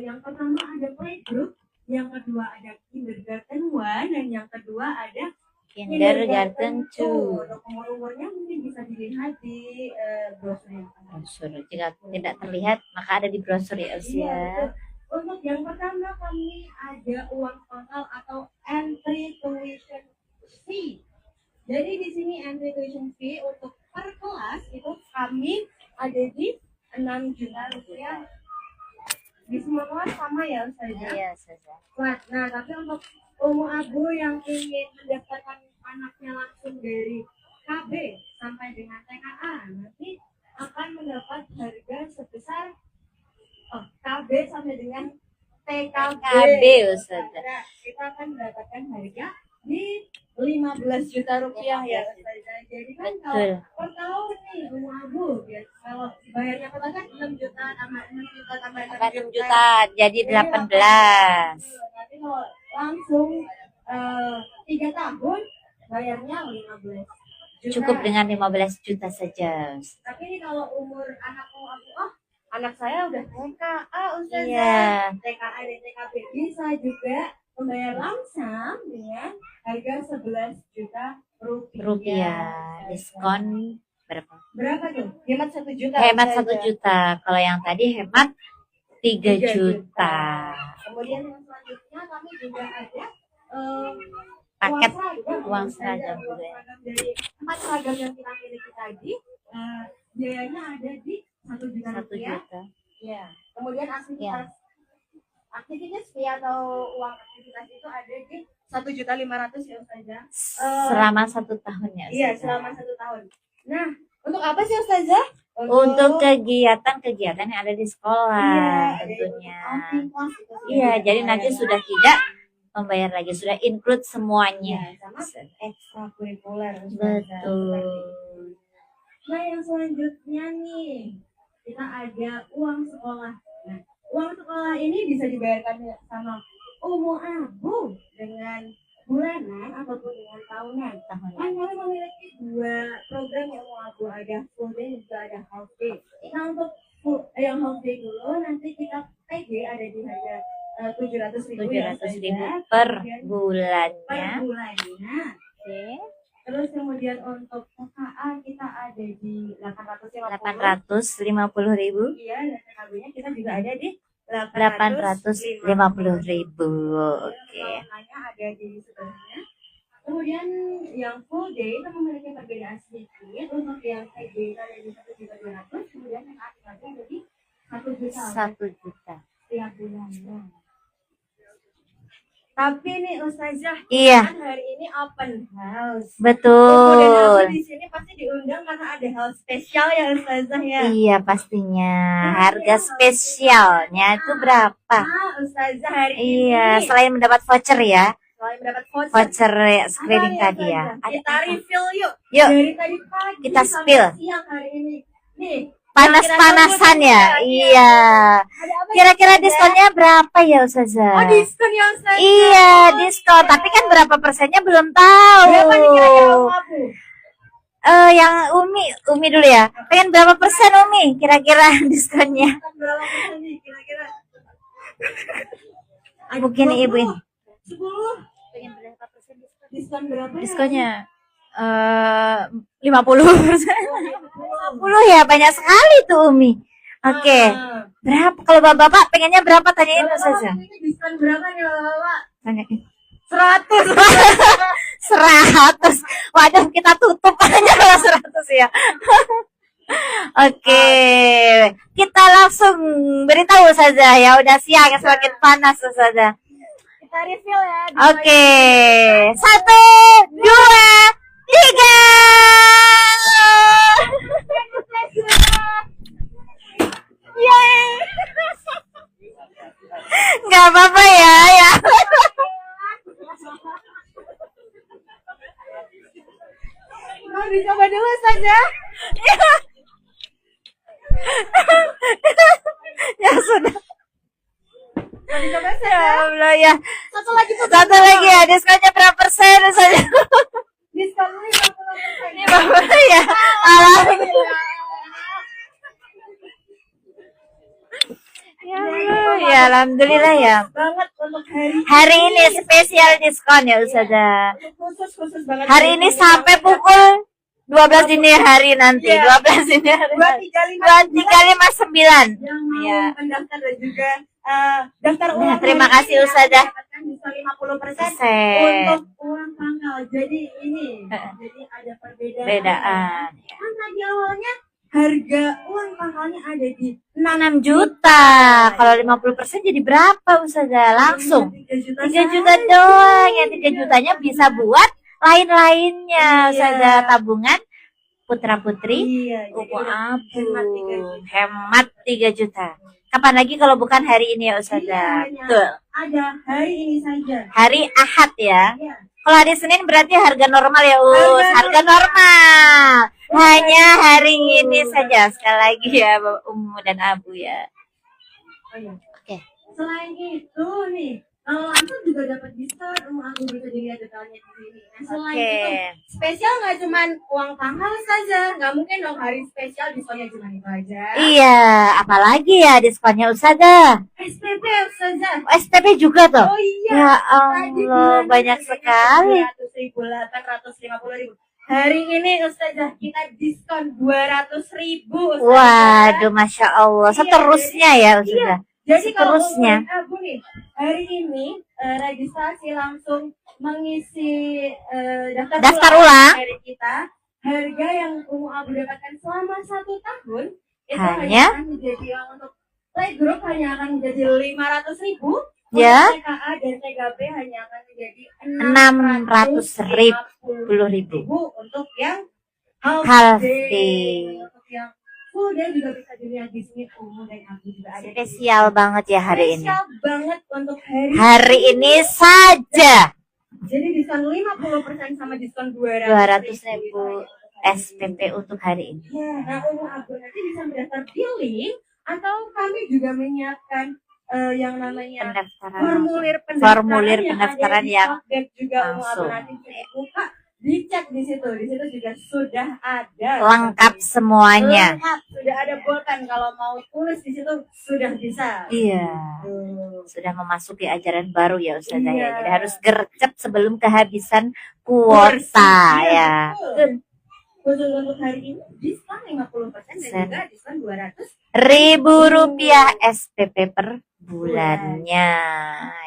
yang pertama ada playgroup, yang kedua ada kindergarten 1, dan yang kedua ada Kindergarten 2. Untuk umur-umurnya mungkin bisa dilihat di brosur yang ada. Brosur. Jika tidak terlihat, maka ada di brosur ya, Us Iya, ya. betul. Untuk yang pertama kami ada uang total atau entry tuition fee. Jadi di sini entry tuition fee untuk per kelas itu kami ada di 6 juta rupiah. Di semua kelas sama ya Ustazah? Iya, Ustazah. Nah, tapi untuk Umu Abu yang ingin mendaftarkan anaknya langsung dari KB sampai dengan TKA, nanti akan mendapat harga sebesar KB sampai dengan TKB, Ustazah. Nah, kita akan mendapatkan harga di 15 juta rupiah ya Ustazah. Jadi kan kalau per tahun nih Umu Abu ya, kalau bayarnya per tahun kan 6 juta tambah 6 juta tambah 6 6 juta jadi 18. Nanti Tapi kalau langsung 3 tahun bayarnya 15 juta. Cukup dengan 15 juta saja. Tapi ini kalau umur anakmu aku, oh anak saya udah TKA Ustazah. Iya. TKA dan TKB bisa juga membayar langsam dengan harga 11 juta Rupiah. Diskon berapa? Berapa tuh? Hemat 1 juta. Hemat Ustazah. 1 juta. Kalau yang tadi hemat 3 3 juta. Kemudian yang selanjutnya kami juga ada Paket uang uang seragam. seragam juga ya. Dari 4 seragam yang kita miliki tadi, biayanya ada di 1 juta 1 rupiah. juta. Ya. Kemudian aktivitas fee atau uang aktivitas itu ada di 1.500.000 ya Ustazah. Selama 1 tahun ya. Iya, Ustazah. selama 1 tahun. Nah, untuk apa sih Ustazah? Untuk kegiatan-kegiatan yang ada di sekolah jadi tentunya. untuk outing kelas itu sih. Iya, jadi nanti sudah tidak membayar lagi, sudah include semuanya. sama ekstrakurikuler. Betul. Nah, yang selanjutnya nih, kita ada uang sekolah. Nah, uang sekolah ini bisa dibayarkan sama Umu Abu dengan bulanan ataupun dengan tahunan. Kan kami memiliki 2 program yang Umu Abu, ada full day dan juga ada half day. Nah, untuk yang half day dulu, nanti kita PG ada di harga 700.000 ya, 700.000 per per bulannya. bulannya. Oke. Terus kemudian untuk KKA kita ada di 850. 850.000. Iya, dan PKB-nya kita juga ada di 850.000. Oke. Makanya ada di sebelahnya. Kemudian yang full day itu memiliki perbedaan sedikit. Untuk yang PG itu ada di 1.200.000, kemudian yang aktif ada di 1 juta. 1 juta. Setiap bulannya. Tapi nih Ustazah, Iya. kan hari ini open house. Betul. Dan aku di sini pasti diundang karena ada hal spesial ya Ustazah ya. Iya pastinya. Harga spesialnya itu berapa? Ustazah hari Iya, ini selain mendapat voucher ya. selain mendapat voucher, Voucher apa screening nih, tadi ya. Ustazah? Ada Kita apa? refill yuk. Yuk, Dari tadi pagi kita sampai spill. siang hari ini. Nih, Panas-panasan ya. Iya. ada apa Kira-kira Ustazah? diskonnya berapa ya Ustazah? Oh, diskon ya Ustazah. Iya, diskon. Tapi kan berapa persennya belum tahu. Berapa nih kira-kira Abu? Yang Umi dulu ya. Pengen berapa persen Umi? Kira-kira diskonnya? Berapa persen nih kira-kira? Mungkin Ibu ini. 10. Pengen berapa persen diskon? Diskon berapa ya? Diskonnya 50%. 50 ya, banyak sekali tuh Umi. Oke. Berapa kalau Bapak pengennya berapa, tanyain saja. Ini diskon berapa nih Bapak? Tanyain. 100. 100. Waduh, kita tutup aja kalau 100 ya. Oke. Kita langsung beritahu saja ya, udah siang semakin panas saja. Kita refill ya. Oke. 1, 2, 3. Yeay. Nggak apa-apa ya. Mau dicoba dulu saja. Ya sudah. Mau dicoba Ya saja. Allah ya. Satu lagi tuh. Satu lagi ya, diskonnya berapa persen saja? Diskonnya 50%. Ini Bapak ya. Alhamdulillah. Ya Allah, ya alhamdulillah ya. Banget untuk hari Hari ini spesial diskon ya Ustazah. khusus banget. Hari ini sampai pukul 12 dini hari nanti. Iya. 12 dini hari. 2359 2359. yang mau Iya. mendaftar dan juga daftar Nah, ulang. terima hari kasih, ini Ustazah. mendapatkan diskon 50% Persen. untuk uang pangkal. Jadi ini, jadi ada perbedaan. Bedaan. Kan tadi awalnya harga uang pangkalnya ada di 6 juta. Kalau 50% jadi berapa Ustazah? Langsung 3 juta doang. Yang 3 jutanya bisa buat lain-lainnya. Iya. Ustazah, tabungan putra putri Iya, jadi Umu udah Abu. hemat 3 juta. Hemat 3 juta. Kapan lagi kalau bukan hari ini ya Ustazah? Iya, Betul. ada hari ini saja. Hari Ahad ya. Iya. Kalau hari Senin berarti harga normal ya Us. Harga Harga normal. Hanya hari ini saja. Sekali lagi ya Bapak Umu dan Abu ya. Oh, iya. Oke. Selain itu nih, Kalau langsung juga dapat diskon, aku bisa dilihat detailnya di sini. Nah, selain Oke. itu, spesial nggak cuman uang pangkal saja, nggak mungkin dong hari spesial diskonnya cuma itu aja. Iya, apalagi ya diskonnya Ustazah. SPP saja. SPP juga tuh. Oh iya. Ya Tadi Allah, bulan banyak harganya sekali. 700.000, 850.000. Hari ini Ustazah kita diskon 200.000. Waduh, Masya Allah. Seterusnya ya Ustazah. Jadi kalau Seterusnya. Abu nih, hari ini registrasi langsung mengisi Daftar ulang. dari kita, harga yang Abu dapatkan selama 1 tahun itu Hanya? akan menjadi untuk playgroup hanya akan menjadi 500.000. Ya. Untuk TKA dan TKB hanya akan menjadi 650.000 untuk yang half day. day. Untuk yang full day juga bisa dilihat di sini dan Abu juga ada. Spesial banget ya hari ini. Spesial banget untuk Hari ini saja. Jadi diskon 50% sama diskon 200.000 SPP untuk hari ini. Ya, nah Abu nanti bisa mendaftar di link atau kami juga menyiapkan yang namanya formulir pendaftaran yang dan juga langsung. nanti buka dicek di situ juga sudah ada Lengkap semuanya. lengkap, sudah ada bulletin kalau mau tulis di situ sudah bisa. Iya. Sudah memasuki ajaran baru ya Ustazah ya. Iya. Jadi harus gercep sebelum kehabisan kuota ya. Betul. Khusus untuk hari ini diskon 50% dan juga diskon 200 Rp1.000 SPP per bulannya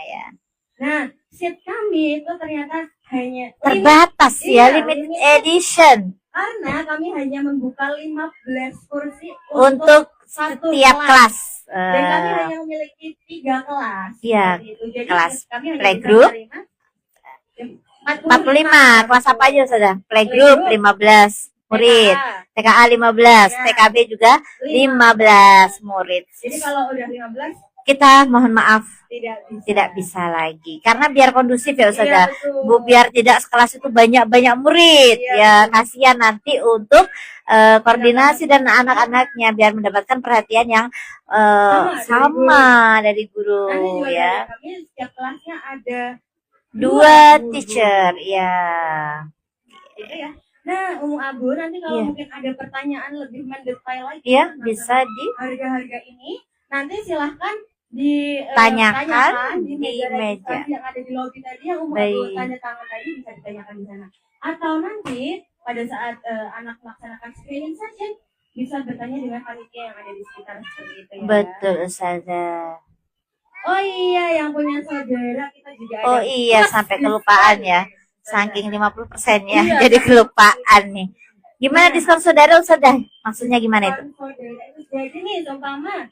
ya. Nah, seat kami itu ternyata hanya Terbatas ya, limited edition. Karena kami hanya membuka 15 kursi Untuk satu setiap kelas. Dan kami hanya memiliki 3 kelas. Iya, Seperti itu. Jadi kelas kami hanya playgroup, bisa menerima 45. Kelas apa aja Ustazah? Playgroup 15 murid, TKA 15, TKB juga 15 murid. Jadi kalau udah 15 Kita mohon maaf tidak bisa lagi karena biar kondusif ya Ustazah. betul. Bu, biar tidak sekelas itu banyak-banyak murid. Ya, kasihan nanti untuk koordinasi dan anak-anaknya biar mendapatkan perhatian yang sama dari guru Nanti juga ya. dari kami setiap kelasnya ada 2 teacher ya. gitu ya. Nah, Abu nanti kalau Iya. mungkin ada pertanyaan lebih mendetail lagi Ya, tentang bisa di harga-harga ini, nanti silahkan Tanyakan tanyakan di meja meja. registrasi yang ada di lobby tadi yang Abu Baik. tanda tangan tadi bisa ditanyakan di sana. Atau nanti pada saat anak melaksanakan screening session bisa bertanya dengan panitia yang ada di sekitar seperti itu ya. Betul Ustazah. Oh iya, yang punya saudara kita juga ada. Oh iya, plus sampai diskon kelupaan ya. Saudara. Saking 50% ya, Iya. jadi kelupaan nih. Gimana diskon saudara Ustazah? Maksudnya gimana itu? Diskon saudara itu jadi nih umpama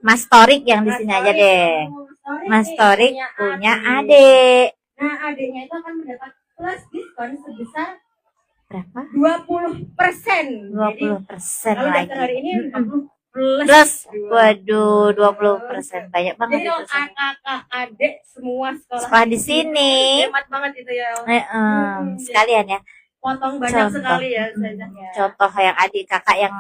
Mas Torik yang di sini aja deh. Mas Torik punya adik. Nah, adiknya itu akan mendapat plus diskon sebesar Berapa? 20%. 20% Kalau lagi. daftar hari ini 40 Plus, waduh, 20%. Banyak banget Jadi itu. kalau kakak adik semua Sekolah di sini. Hemat banget itu ya. Sekalian ya. Potong banyak Contoh. sekali ya Ustazah ya. Contoh yang adik kakak yang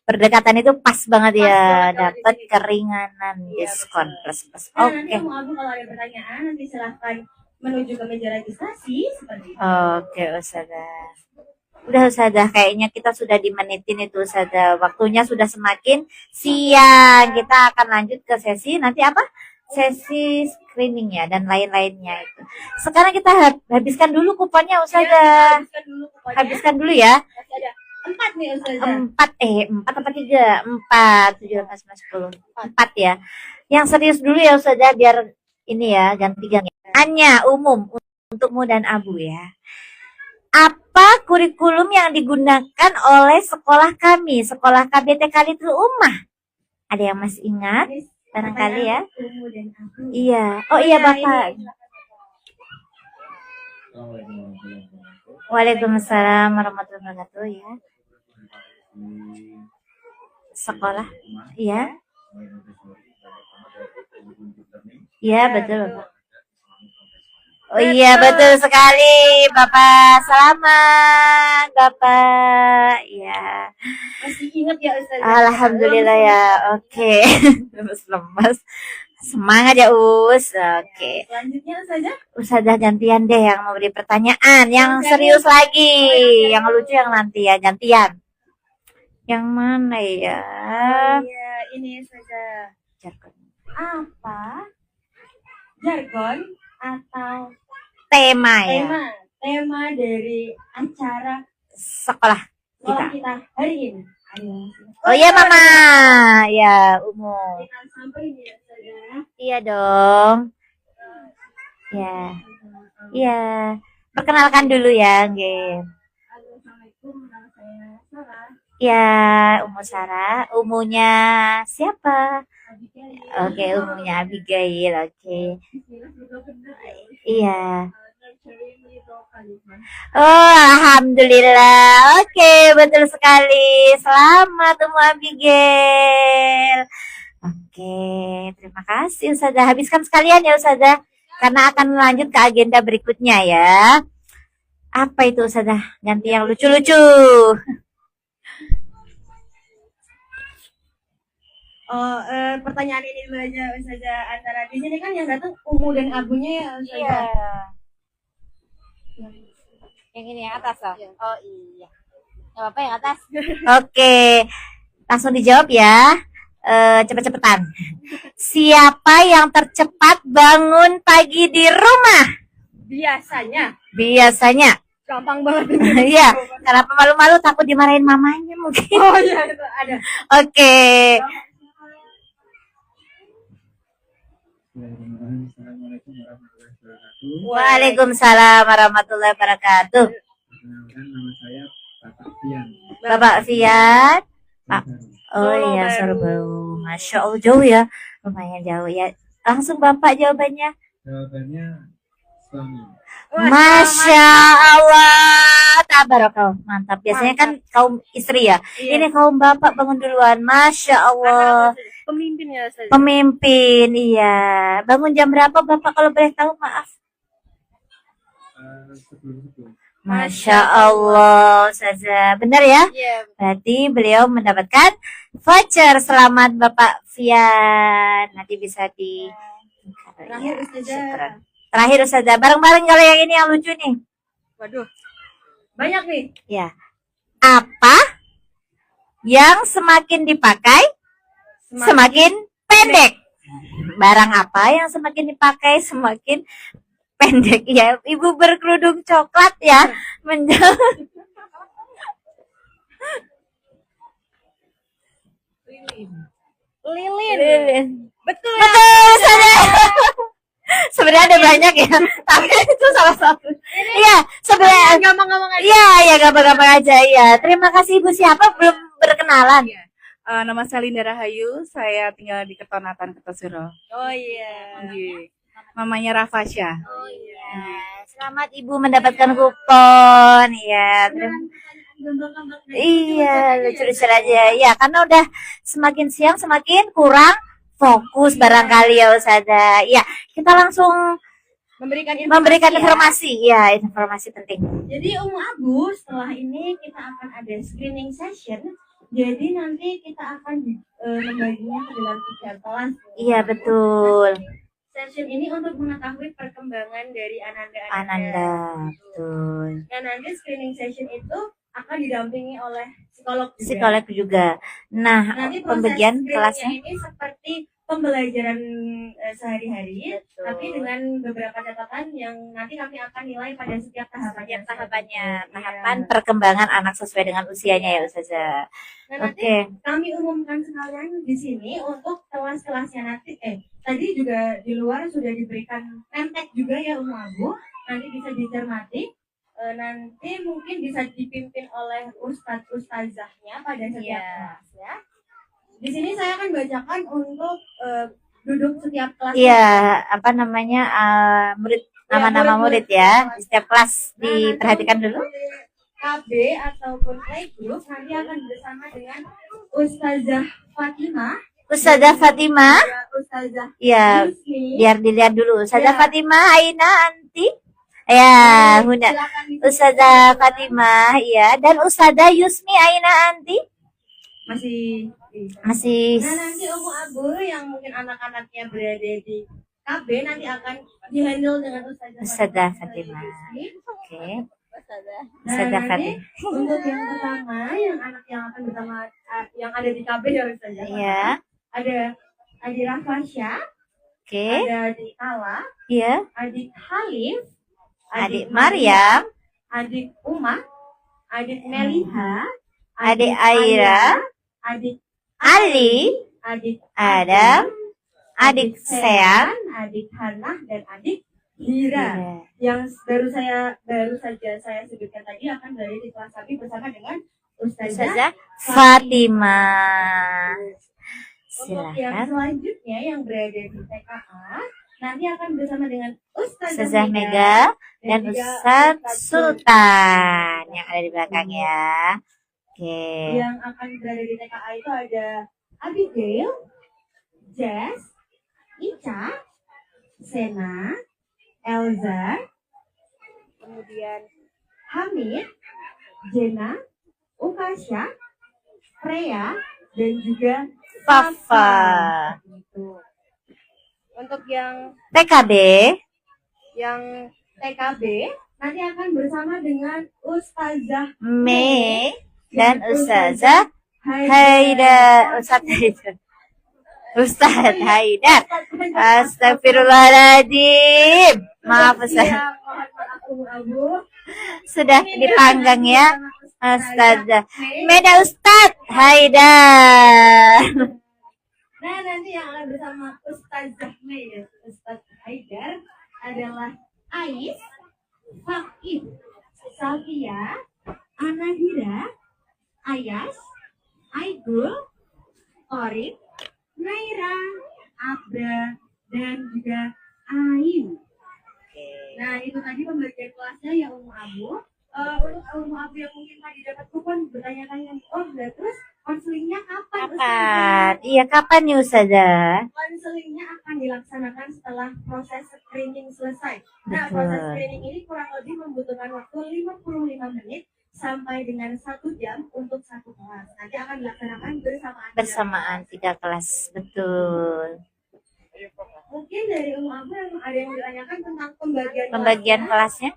berdekatan itu pas banget Pas ya, banget kalau dapat di sini. keringanan Iya, diskon betul. plus. Nah, nanti Oke. Abu kalau ada pertanyaan nanti silahkan menuju ke meja registrasi seperti itu. Oke, Ustazah. Udah Ustazah, kayaknya kita sudah dimenitin itu Ustazah. Waktunya sudah semakin siang. Kita akan lanjut ke sesi nanti apa? Sesi screening ya dan lain-lainnya itu. Sekarang kita habiskan dulu kuponnya Ustazah. Habiskan dulu pokoknya. Habiskan dulu ya. Masih ada 4 nih Ustazah. 4 apa 3? 4, 7, 8, 10. 4 ya. Yang serius dulu ya Ustazah biar ini ya ganti-ganti. Hanya umum untukmu dan Abu ya. Apa kurikulum yang digunakan oleh sekolah kami, sekolah KBT Khalifatul Ummah? Ada yang masih ingat? Barangkali ya. Umu dan Abu. Iya. Oh iya Bapak. Ini. Waalaikumsalam warahmatullahi wabarakatuh ya. Sekolah. Iya. Iya betul Bapak. Oh iya betul sekali Bapak. Selamat Bapak. Ya. Masih ingat ya Ustazah? Alhamdulillah ya. Oke. Lemes-lemes. Semangat ya Us. Oke. Selanjutnya saja. Ustazah gantian deh yang memberi pertanyaan yang serius lagi. Yang lucu yang nanti ya gantian. Yang mana ya? Iya, ini saja. Jargon. Apa jargon atau Tema ya. tema dari acara Sekolah sekolah kita. kita hari ini? Ayo. Oh iya Mama. Ya umum. Kita sampai ya saja. Iya dong. Ya. Iya. Perkenalkan dulu ya, nggih. Assalamualaikum, nama saya Sarah. Ya, Umu Sarah. Umunya siapa? Abigail. Oke, umunya Abigail. Oke. Bismillah, semoga benar ya. Iya. Nurturing little Khalifah. Oh, alhamdulillah. Oke, betul sekali. Selamat Umu Abigail. Oke, terima kasih Ustazah. Habiskan sekalian ya Ustazah. Karena akan lanjut ke agenda berikutnya ya. Apa itu Ustazah? Ganti yang lucu-lucu. Oh, pertanyaan ini dulu aja Ustazah, antara di sini kan yang datang Umu dan Abunya ya Ustazah. Yang ini yang atas oh. Oh iya. Gak apa-apa yang atas. Oke. Langsung dijawab ya. Cepet-cepetan. Siapa yang tercepat bangun pagi di rumah? Biasanya. Gampang banget. Iya. Kenapa malu-malu takut dimarahin mamanya mungkin. Oh iya, itu ada. Oke. Assalamualaikum warahmatullahi wabarakatuh. Waalaikumsalam warahmatullahi wabarakatuh. Perkenalkan, nama saya Bapak Fian. Bapak Fiat. Pak. Oh Solo iya, baru. Sorbaru. Masya Allah jauh ya. Lumayan jauh ya. Langsung Bapak jawabannya. Jawabannya suami. Masya Allah. Tabarakallah. Mantap. Biasanya kan kaum istri ya. Iya. Ini kaum bapak bangun duluan. Masya Allah. Pemimpin ya Ustazah. Pemimpin. Iya. Bangun jam berapa Bapak kalau boleh tahu? Maaf. Sebelum Masya Allah. Ustazah. Benar ya? Iya. Berarti beliau mendapatkan voucher. Selamat Bapak Fian. Nanti bisa di... Terakhir Ustazah. Syukuran. Terakhir Ustazah. Bareng-bareng kalau yang ini yang lucu nih. Waduh. Banyak nih. Ya. Apa yang semakin dipakai semakin pendek? Barang apa yang semakin dipakai semakin pendek? Ya, Ibu berkerudung coklat ya. Menjawab. Lilin. Betul. Betul, Ustazah. Sebenarnya ada banyak ya, tapi itu salah satu. Iya, sebenarnya Gampang-gampang aja. iya, ya gampang-gampang aja ya. Terima kasih Ibu. Siapa belum berkenalan? Nama saya Linda Rahayu, saya tinggal di Ketonatan, Kertosuro. Oh iya. Mamanya Rafasya. Oh iya. Selamat Ibu mendapatkan kupon. Ya, iya, lucu-lucu aja. Ya, karena udah semakin siang semakin kurang fokus barangkali ya Ustazah. Ya, kita langsung memberikan informasi. Ya, informasi penting. Jadi Abu, setelah ini kita akan ada screening session. Jadi nanti kita akan membaginya ke dalam 3 kelas. Iya, betul. Session ini untuk mengetahui perkembangan dari Ananda. Betul. Dan nanti screening session itu akan didampingi oleh psikolog juga. Psikolog juga. Nah, Nanti proses pembagian screeningnya kelasnya ini seperti pembelajaran sehari-hari, Betul. tapi dengan beberapa catatan yang nanti kami akan nilai pada setiap tahapannya. tahapan perkembangan anak sesuai dengan usianya ya Ustazah. Nah, nanti Oke. kami umumkan sekalian di sini untuk kelas-kelasnya nanti. Tadi juga di luar sudah diberikan template juga ya Abu. Nanti bisa dicermati. Nanti mungkin bisa dipimpin oleh ustazahnya pada setiap kelas ya. Di sini saya akan bacakan untuk duduk setiap kelas. Iya, apa namanya murid nama-nama murid ya. Di setiap kelas diperhatikan dulu. KB ataupun playgroup nanti akan bersama dengan Ustazah Fatimah. Ustazah Fatimah. Ustazah Ya, Yusni. biar dilihat dulu. Ustazah Ya. Fatimah, Aina, Anti. Ya, Huna. Silakan Ustazah Fatimah, ya. Dan Ustazah Yusmi, Aina, Anti. masih. Masih Nah, nanti Umu Abu yang mungkin anak-anaknya berada di KB nanti akan dihandle dengan Ustazah Fatimah. Oke. Ustazah Nah, nanti Fatimah. untuk yang pertama, yang anak yang akan bersama yang ada di KB ya Ustazah. Iya. Ada Adik Rafasya, Oke. ada Adik Kala, Iya. Adik Halif, Adik Maryam, Adik Uma, Adik Meliha, Adik Aira, Adik Ali, Adik Adam, Adik Sean, Adik Hana, dan Adik Hira. Yang baru saja saya sebutkan tadi akan berada di kelas kami bersama dengan Ustazah Fatimah. Untuk yang Silakan. selanjutnya yang berada di TKA nanti akan bersama dengan Ustazah Mega dan Ustaz Sultan yang ada di belakang ya. Oke. Yang akan berada di TKA itu ada Abigail, Jess, Ica, Sena, Elza, kemudian Hamid, Jena, Ukasha, Freya, dan juga Fafa. Gitu. Untuk yang TKB. TKB nanti akan bersama dengan Ustazah Mei dan Ustazah Haidar. Ustaz Haidar. Astagfirullahaladzim. Maaf Ustaz. Mohon maaf Abu. Sudah dipanggang ya. Ustazah Meda Ustaz Haidar. Nah, nanti yang akan bersama Ustazah Mei dan Ustaz Haidar adalah Ais, Fakih, Safia, Anahira, Ayas, Aigul, Torik, Naira, Abda, dan juga Ain. Nah, itu tadi pembagian kelasnya yang Umu Abu. Untuk Umu Abu yang mungkin tadi dapat kupon bertanya-tanya, terus konselingnya kapan? Kapan? Iya, kapan nih Ustazah? Konselingnya akan dilaksanakan setelah proses screening selesai. Nah, Betul. proses screening ini kurang lebih membutuhkan waktu 55 menit sampai dengan 1 jam untuk satu kelas. Nanti akan dilaksanakan Bersamaan 3 kelas. Betul. Mungkin dari Umu Abu yang ada yang ditanyakan tentang Pembagian kelasnya?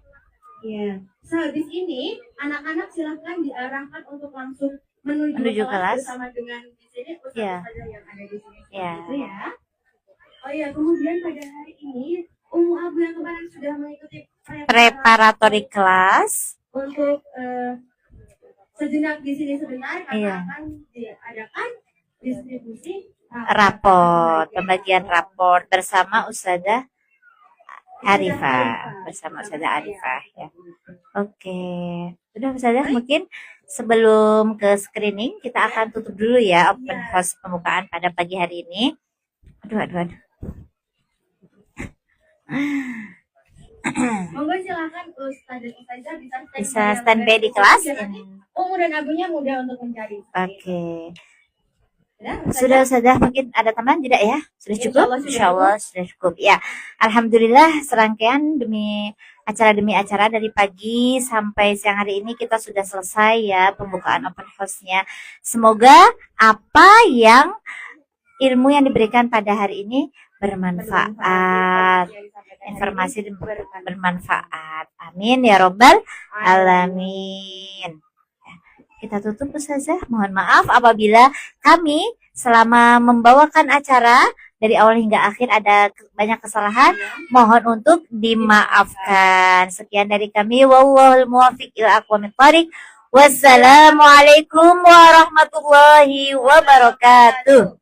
Iya. Sehabis ini, anak-anak silahkan diarahkan untuk langsung menuju kelas bersama dengan di sini Iya. ustaz yang ada di sini. Iya. Gitu ya. Oh iya, kemudian pada hari ini Umu Abu yang kemarin sudah mengikuti Preparatory class. untuk sejenak di sini sebentar karena Iya. akan diadakan distribusi Raport, pembagian raport bersama Ustazah Arifah, bersama Ustazah Arifah ya. Oke. Udah Ustazah, mungkin sebelum ke screening kita akan tutup dulu ya open house pembukaan pada pagi hari ini. Aduh. Monggo silakan Ustaz dan Ustazah Bisa standby di kelas. Umu dan Abunya mudah untuk mencari. Oke. Sudah, Sudah Ustazah, mungkin ada tambahan tidak ya? Sudah cukup? Insyaallah Sudah cukup. Ya, Alhamdulillah serangkaian demi acara dari pagi sampai siang hari ini kita sudah selesai ya pembukaan open house-nya. Semoga apa yang ilmu yang diberikan pada hari ini bermanfaat. Informasi bermanfaat. Amin ya robbal alamin. Kita tutup Ustazah. Mohon maaf apabila kami selama membawakan acara dari awal hingga akhir ada banyak kesalahan. Mohon untuk dimaafkan. Sekian dari kami. Wallahul muwaffiq ila aqwamit thoriq. Wassalamualaikum warahmatullahi wabarakatuh.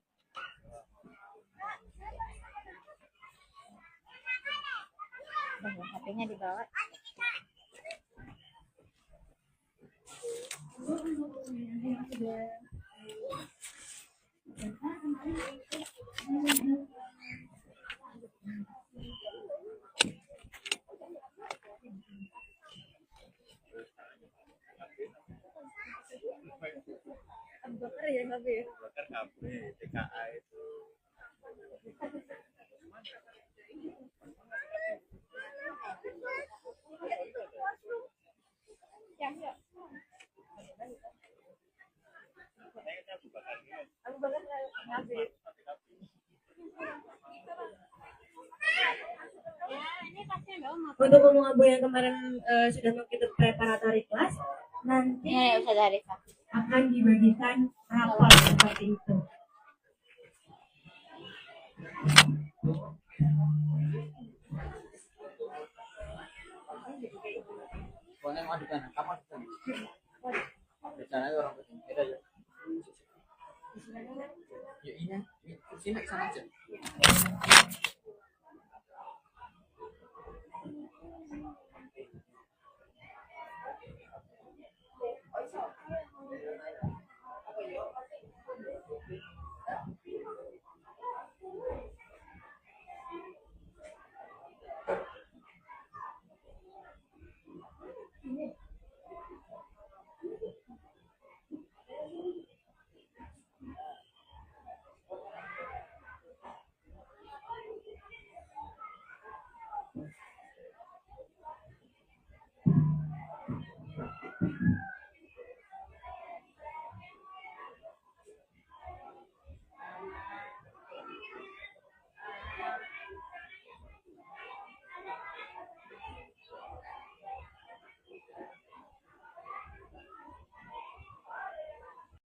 HP-nya dibawa. TKA itu Untuk umum abu yang kemarin sudah mengikuti preparatory class, nanti Ya, Ustazah Arifah. akan dibagikan rapor seperti itu. Pokoknya mau adukan, kamu adukan. Bicaranya orang beda ya. Yuk ini, kursinya ke sana aja.